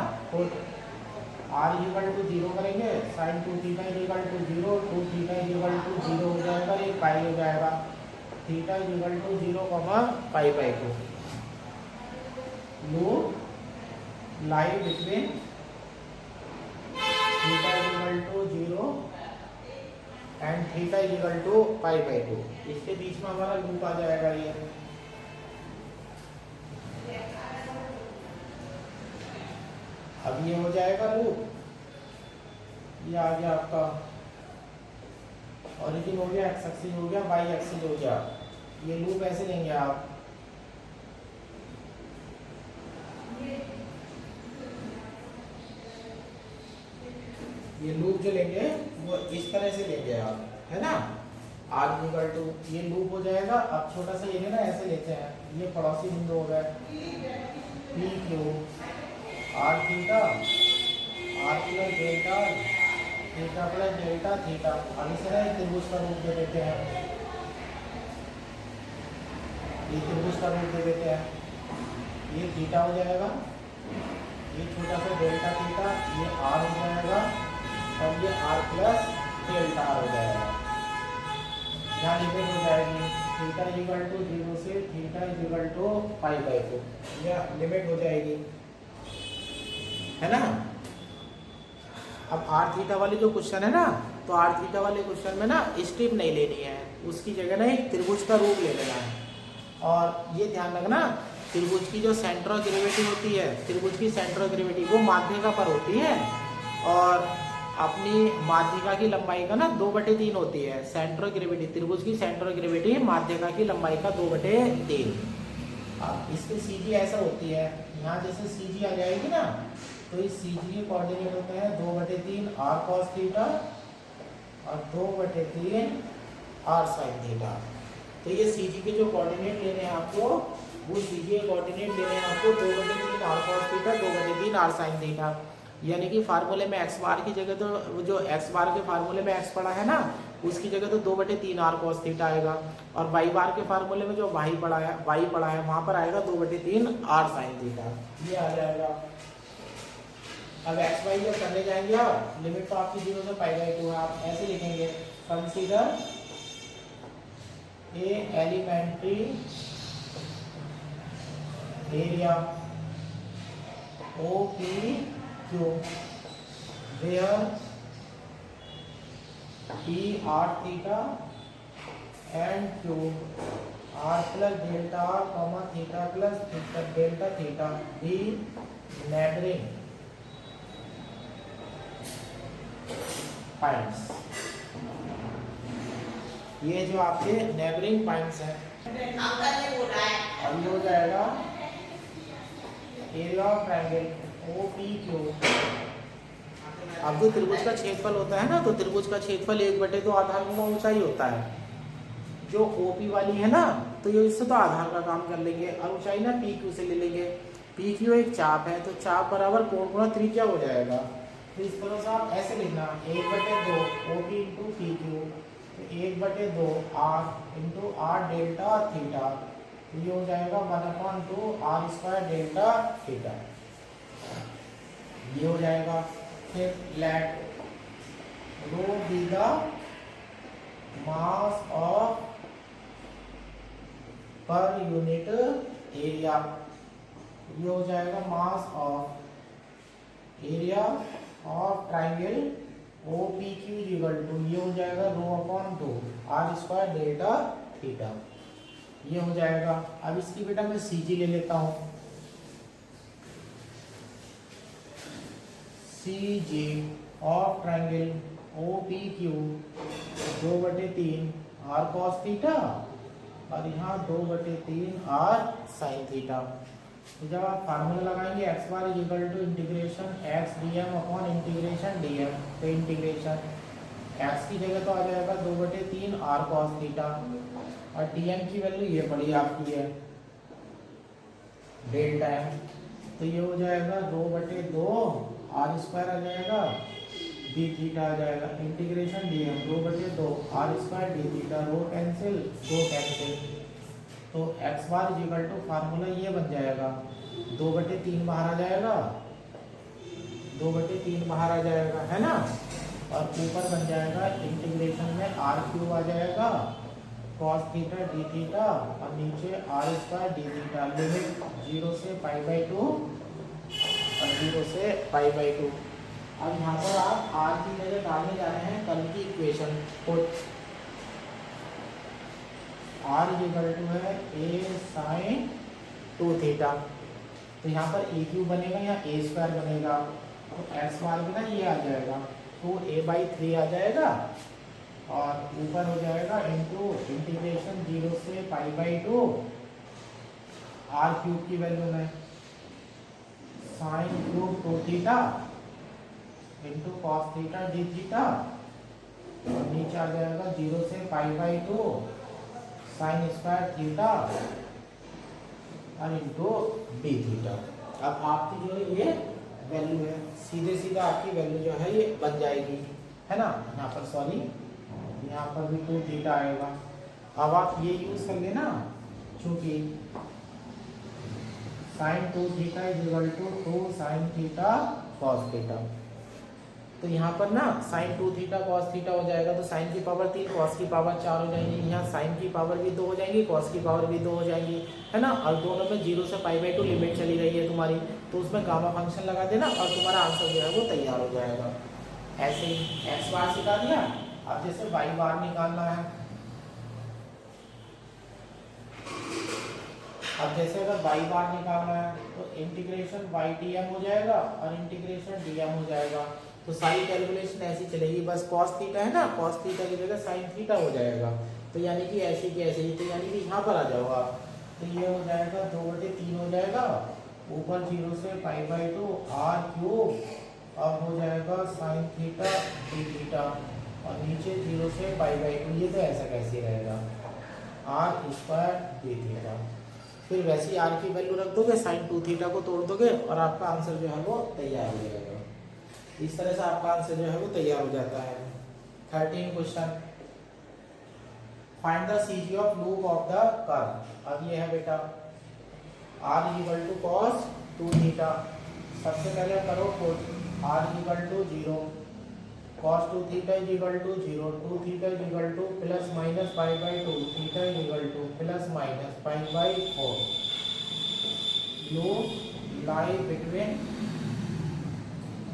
आर इक्वल टू 0 करेंगे, sine 2 theta equal to 0, 2 theta equal to 0 हो जाएगा, एक पाई हो जाएगा, theta equal to 0, pi by 2। Loop lie between theta equal to 0 and theta is equal to pi by 2। इसके बीच में हमारा लूप आ जाएगा ये। अब ये हो जाएगा लूप, ये आ गया आपका ओरिजिन हो गया, एक्स एक्सिस हो गया, वाई एक्सिस हो गया। ये लूप ऐसे लेंगे आप, ये लूप जो लेंगे वो इस तरह से लेंगे आप, है ना। आर इक्वल टू ये लूप हो जाएगा। अब छोटा सा ये ना ऐसे लेते हैं, ये पड़ोसी बिंदु हो गए P Q r theta r plus delta theta plus delta theta. अब इसे ना त्रिभुज का रूप दे देते हैं, ये त्रिभुज का रूप दे देते हैं। ये थीटा हो जाएगा, ये छोटा सा डेल्टा थीटा, ये आर हो जाएगा और ये आर प्लस डेल्टा आर हो जाएगा। यहाँ लिमिट हो जाएगी थीटा इक्वल टू 0 से theta equal to pi by 2, यह लिमिट हो जाएगी, है ना। अब आर थीटा वाली जो क्वेश्चन है ना, तो आर थीटा वाले क्वेश्चन में ना स्ट्रिप नहीं लेनी है, उसकी जगह ना एक त्रिभुज का रूप ले लेना है। और ये ध्यान रखना, त्रिभुज की जो सेंटर ऑफ ग्रेविटी होती है, त्रिभुज की सेंटर ऑफ ग्रेविटी वो माध्यिका पर होती है, और अपनी माध्यिका की लंबाई का ना 2/3 होती है। सेंटर ऑफ ग्रेविटी, त्रिभुज की सेंटर ऑफ ग्रेविटी माध्यिका की लंबाई का 2/3। अब इसकी सीजी ऐसा होती है, यहाँ जैसे सीजी आ जाएगी ना, तो इस सीजी के कोऑर्डिनेट होते हैं 2/3 आर कॉस थीटा और 2/3 आर साइन थीटा। तो ये सीजी के जो कोऑर्डिनेट लेने हैं आपको, वो सीजी के कोऑर्डिनेट लेने हैं आपको 2/3 r cos theta 2/3 r sine theta. यानी कि फार्मूले में एक्स बार की जगह तो जो एक्स बार के फार्मूले में एक्स पड़ा है ना, उसकी जगह तो 2/3 आर कॉस थीटा आएगा, और वाई बार के फार्मूले में जो वाई पड़ा है वहाँ पर आएगा 2/3 आर साइन थीटा, ये आ जाएगा। अब एक्स वाई जब करने जाएंगे आप, लिमिट तो आपकी 0 से पाई बाई 2 है, आप ऐसे लिखेंगे consider a elementary area O P Q where P r theta and Q r plus delta r comma theta plus delta theta the neighbouring points. ये जो आपके नेबरिंग पॉइंट्स हैं, अब ये हो जाएगा एरिया ऑफ ट्रायंगल OPQ। अब जो त्रिभुज का क्षेत्रफल होता है ना, तो त्रिभुज का क्षेत्रफल 1/2 आधार गुना ऊंचाई होता है। जो OP वाली है ना, तो ये इससे तो आधार का काम कर लेंगे, और ऊंचाई ना PQ से ले लेंगे। PQ एक चाप है, तो चाप बराबर कोण गुणा त्रिज्या हो जाएगा। तो इस तरह से आप ऐसे लिखना 1/2 OP into PQ, 1/2 R into R delta theta, ये हो जाएगा 1/2 R स्क्वायर डेल्टा थीटा, ये हो जाएगा। फिर let rho be the mass of per unit area, ये हो जाएगा mass of area of triangle OPQ equal to, ये हो जाएगा ρ/2 R स्क्वायर डेल्टा थीटा, ये हो जाएगा। अब इसकी बेटा मैं सीजी ले लेता हूँ, CG of triangle OPQ 2/3 R cos theta और यहाँ 2/3 R sin थीटा। तो जब आप फार्मूला लगाएंगे x bar equal to integration x dm upon integration dm, तो इंटीग्रेशन एक्स की जगह तो आ जाएगा 2/3 R cos थीटा, और dm की वैल्यू ये पड़ी आपकी है डेल्टा m, तो ये हो जाएगा 2/2 R स्क्वायर आ जाएगा डी थीटा आ जाएगा, integration dm 2/2 R square d theta, rho cancel दो कैंसिल, तो x bar equal to formula ये बन जाएगा 2/3 बाहर आ जाएगा, 2/3 बाहर आ जाएगा, है ना। और ऊपर बन जाएगा इंटीग्रेशन में r³ आ जाएगा cos थीटा डी थीटा, और नीचे R square d theta, limit 0 से पाई बाई 2 और 0 से पाई बाई 2। अब यहाँ पर आप आर की जगह डालने जा रहे हैं कर्व की इक्वेशन को। आर इक्वल टू है ए साइन 2 थीटा। तो यहाँ पर ए क्यू बनेगा या ए स्क्वायर बनेगा, तो एक्स बार में ना ये आ जाएगा, तो a/3 आ जाएगा और ऊपर हो जाएगा इंटू इंटीग्रेशन 0 से π/2 आर क्यूब की वैल्यू में sine cube 2 theta into cos theta d theta, और नीचे आ जाएगा 0 से π/2 साइन स्क्वायर थीटा और इंटू डी थीटा। अब आपकी जो है ये वैल्यू है, सीधे सीधा आपकी वैल्यू जो है ये बन जाएगी, है ना। यहाँ पर सॉरी, यहाँ पर भी 2 थीटा आएगा। अब आप ये यूज कर लेना, चूंकि sine 2 theta is equal to 2 sine theta cos theta, तो यहाँ पर ना साइन 2 थीटा कॉस थीटा हो जाएगा, तो साइन की पावर 3 कॉस की पावर 4 हो जाएंगी। यहाँ साइन की पावर भी 2 हो जाएंगी, कॉस की पावर भी 2 हो जाएंगी, है ना। और दोनों में 0 से π/2 लिमिट चली रही है तुम्हारी, तो उसमें गामा फंक्शन लगा देना और तुम्हारा आंसर जो है वो तैयार हो जाएगा। ऐसे ही एक्स बार सिखा दिया। अब जैसे वाई बार निकालना है, अब जैसे अगर वाई बार निकालना है तो इंटीग्रेशन वाई dm हो जाएगा और इंटीग्रेशन dm हो जाएगा। तो सारी कैलकुलेशन ऐसी चलेगी, बस कॉस थीटा है ना, कॉस थीटा की जगह साइन थीटा हो जाएगा, तो यानी कि ऐसे की ऐसे ही, तो यानी कि यहाँ पर आ जाओगा, तो ये हो जाएगा 2/3 हो जाएगा, ऊपर 0 से π/2 आर क्यूब, अब हो जाएगा साइन थीटा डी थीटा, और नीचे 0 से π/2, ये तो ऐसा कैसे रहेगा, आर स्क्वायर डी थीटा। फिर वैसे ही आर की वैल्यू रख दोगे, साइन 2 थीटा को तोड़ दोगे और आपका आंसर जो है वो तैयार हो जाएगा। इस तरह से आपका आंसर जो है वो तैयार हो जाता है। 13 question, find the CG of loop of the curve. अब ये है बेटा r equal to cos 2 theta, सबसे पहले करो r equal to 0, cos 2 theta is equal to 0, 2 theta is equal to plus minus π/2, theta is equal to plus minus π/4। Loop lie between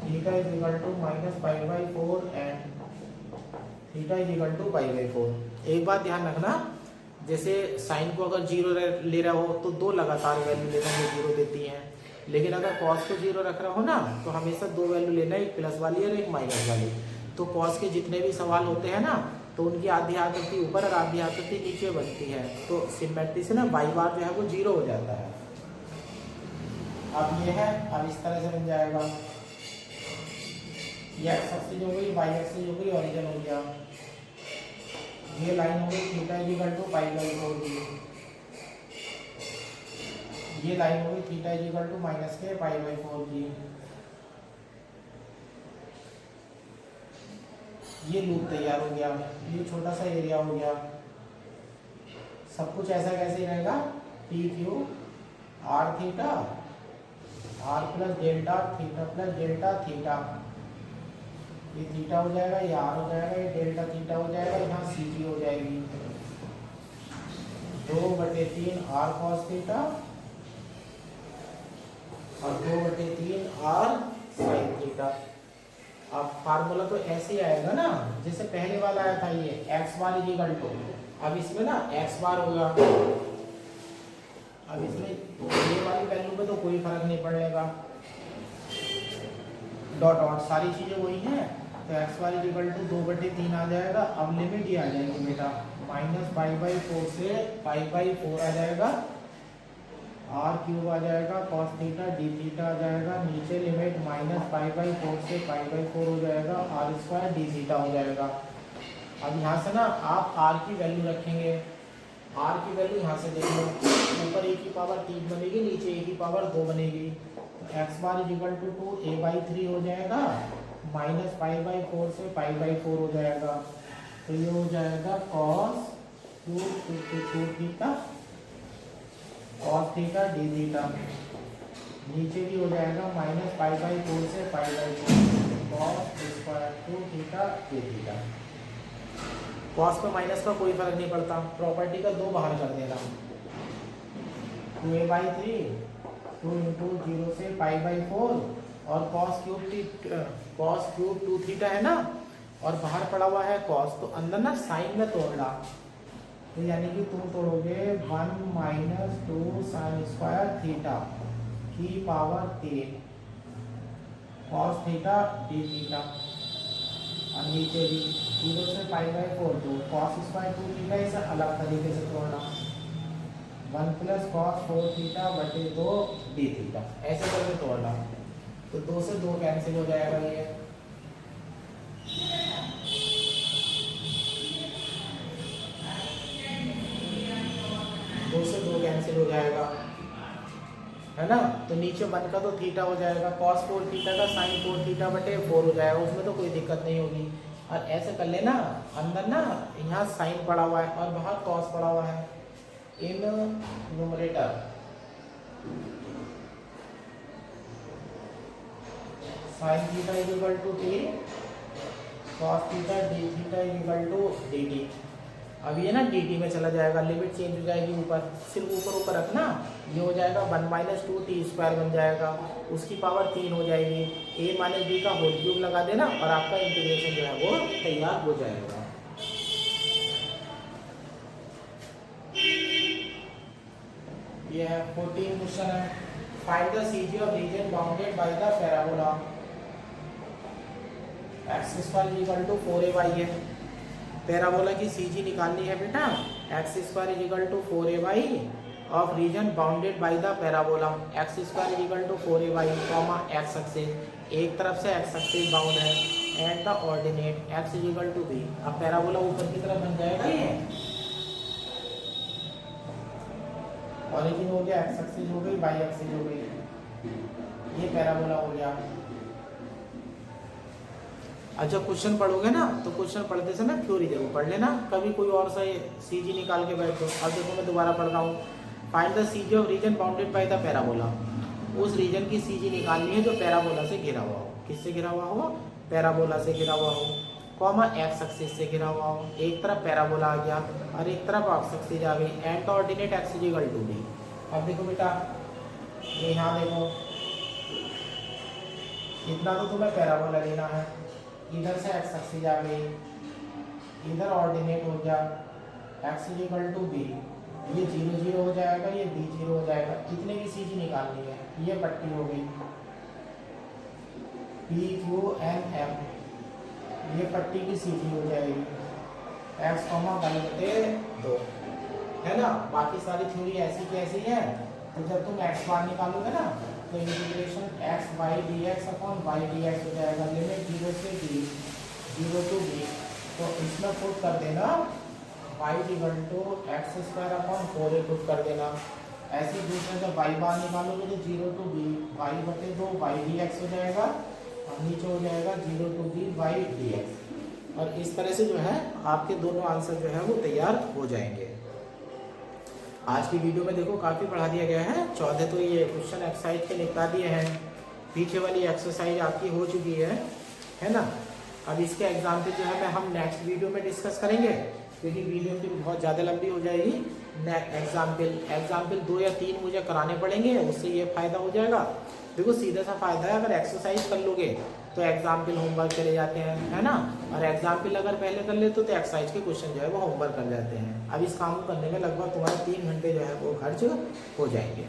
theta is equal to minus π/4 and theta is equal to π/4। एक बात ध्यान रखना, जैसे sign को अगर 0 ले रहा हो तो 2 लगातार वैल्यू लेना जो 0 देती हैं, लेकिन अगर कॉस को 0 रख रहा हो ना तो हमेशा 2 वैल्यू लेना, एक प्लस वाली और एक माइनस वाली। तो कॉस के जितने भी सवाल होते हैं ना, तो उनकी आधी आकृति ऊपर और आधी आकृति नीचे बनती है, तो सिमेट्री से ना वाई बार जो है वो 0 हो जाता है। अब ये है, अब इस तरह से बन जाएगा, ये एक्स एक्सिस हो गई, वाई एक्सिस हो गई, ओरिजिन हो गया, ये लाइन हो गई थीटा इज इक्वल टू π/4 की, ये लाइन हो गई theta is equal to minus के π/4 की। ये लूप तैयार हो गया, ये छोटा सा एरिया हो गया। सब कुछ ऐसा कैसे रहेगा, P Q r theta r plus delta theta plus delta theta, ये थीटा हो जाएगा, ये आर हो जाएगा, ये डेल्टा थीटा हो जाएगा, यहाँ सी टी हो जाएगी, 2/3 आर कॉस थीटा और 2/3 आर साइन थीटा। अब फार्मूला तो ऐसे ही आएगा ना जैसे पहले वाला आया था, ये x bar is equal to, अब इसमें ना एक्स बार होगा, अब इसमें ये वाली वैल्यू में तो कोई फर्क नहीं पड़ेगा, डॉट डॉट सारी चीजें वही हैं, तो x bar is equal to 2/3 आ जाएगा। अब लिमिट ये आ जाएगी बेटा, माइनस π/4 से π/4 आ जाएगा, आर क्यूब आ जाएगा, कॉस थीटा डी थीटा आ जाएगा, नीचे लिमिट माइनस π/4 से π/4 हो जाएगा, आर स्क्वायर डी थीटा हो जाएगा। अब यहाँ से ना आप आर की वैल्यू रखेंगे, आर की वैल्यू यहाँ से देख लो, ऊपर ए की पावर 3 बनेगी, नीचे ए की पावर 2 बनेगी, तो x bar is equal to 2a/3 हो जाएगा, माइनस π/4 से π/4 हो जाएगा, तो ये हो जाएगा cos 2 theta cos theta d theta, नीचे भी हो जाएगा माइनस π/4 से π/4 cos square 2 theta d theta. Cos पे माइनस का कोई फर्क नहीं पड़ता, प्रॉपर्टी का 2 बाहर कर देना, 2a/3 2 इंटू 0 से π/4 और कॉस क्यूब 2 थीटा है ना, और बाहर पड़ा हुआ है कॉस, तो अंदर ना साइन में तोड़ना, तो यानी कि तुम तोड़ोगे 1 माइनस 2 साइन स्क्वायर थीटा की power 3 cos theta d theta, और नीचे भी 0 से π/4 2 कॉस स्क्वायर 2 थीटा, इसे अलग तरीके से तोड़ना 1 प्लस कॉस 4 थीटा बटे 2 डी थीटा, ऐसे करके तोड़ना। तो 2 से 2 कैंसिल हो जाएगा, ये 2 से 2 कैंसिल हो जाएगा, है ना। तो नीचे 1 का तो थीटा हो जाएगा, कॉस 4 थीटा का साइन 4 थीटा बटे 4 हो जाएगा, उसमें तो कोई दिक्कत नहीं होगी। और ऐसे कर लेना, अंदर ना यहाँ साइन पड़ा हुआ है और बाहर कॉस पड़ा हुआ है, in numerator sine theta equal to t, cos theta d theta equal to d t. अब ये ना डी टी में चला जाएगा, लिमिट चेंज हो जाएगी ऊपर, सिर्फ ऊपर रखना, ये हो जाएगा 1 माइनस 2 टी स्क्वायर बन जाएगा, उसकी पावर 3 हो जाएगी, ए माइनस बी का होल क्यूब लगा देना और आपका इंटीग्रेशन जो है वो तैयार हो जाएगा। ये है 14 क्वेश्चन है, find the CG of region bounded by the parabola x square equal to 4ay है। पैराबोला की सीजी निकालनी है बेटा, x square equal to 4ay of region bounded by the parabola x square equal to 4ay comma x axis, एक तरफ से x axis bound है, and the ordinate x equal to b. अब parabola ऊपर की तरफ बन जाएगा, ये ऑरिजिन हो गया, एक्स एक्सिस हो गई, वाई एक्सिस हो गई, ये पैराबोला हो गया। अच्छा क्वेश्चन पढ़ोगे ना, तो क्वेश्चन पढ़ते समय थ्योरी जरूर पढ़ लेना, कभी कोई और सा सीजी निकाल के बैठो। अब देखो मैं दोबारा पढ़ रहा हूँ, find the CG of region bounded by the parabola, उस रीजन की सीजी निकालनी है जो पैराबोला से घिरा हुआ हो। किससे घिरा हुआ हो? पैराबोला से घिरा हुआ हो, कॉमा एक्स एक्सिस से घिरा हुआ हो, एक तरफ पैराबोला आ गया और एक तरफ एक्स एक्सिस आ गई, and the ordinate x equal to b. अब देखो बेटा, ये यहाँ देखो, इतना तो तुम्हें पैराबोला लेना है, इधर से एक्स एक्सिस आ गई, इधर ऑर्डिनेट हो गया एक्स इक्वल टू बी, ये 0 0 हो जाएगा, ये बी 0 हो जाएगा, कितने की सीजी निकालनी है, ये पट्टी हो गई पी क्यू एन एम, ये पट्टी की सीजी हो जाएगी एक्स कॉमा वाई बटे 2, है ना। बाकी सारी थ्योरी ऐसी की ऐसी है, तो जब तुम एक्स बार निकालोगे ना, तो integration x y d x upon y d x हो जाएगा, लिमिट 0 से b 0 टू b, तो इसमें पुट कर देना y equal to x square upon 4a put कर देना। ऐसे दूसरे जब वाई बार निकालोगे तो 0 टू b वाई बटे 2 वाई डी एक्स हो जाएगा, और नीचे हो जाएगा 0 to b y d x. और इस तरह से जो है आपके दोनों आंसर जो है वो तैयार हो जाएंगे। आज की वीडियो में देखो काफ़ी पढ़ा दिया गया है, 14 तो ये क्वेश्चन एक्सरसाइज के निपटा दिए हैं, पीछे वाली एक्सरसाइज आपकी हो चुकी है ना। अब इसके एग्जाम्पल जो है मैं हम नेक्स्ट वीडियो में डिस्कस करेंगे, क्योंकि वीडियो फिर बहुत ज़्यादा लंबी हो जाएगी। एग्जाम्पल 2 या 3 मुझे कराने पड़ेंगे, उससे ये फ़ायदा हो जाएगा। देखो सीधा सा फ़ायदा है, अगर एक्सरसाइज कर लोगे तो एग्जाम्पल होमवर्क चले जाते हैं, है ना, और एग्जाम्पल अगर पहले कर लेते तो एक्सरसाइज के क्वेश्चन जो है वो होमवर्क कर जाते हैं। अब इस काम को करने में लगभग तुम्हारे 3 घंटे जो है वो खर्च हो जाएंगे।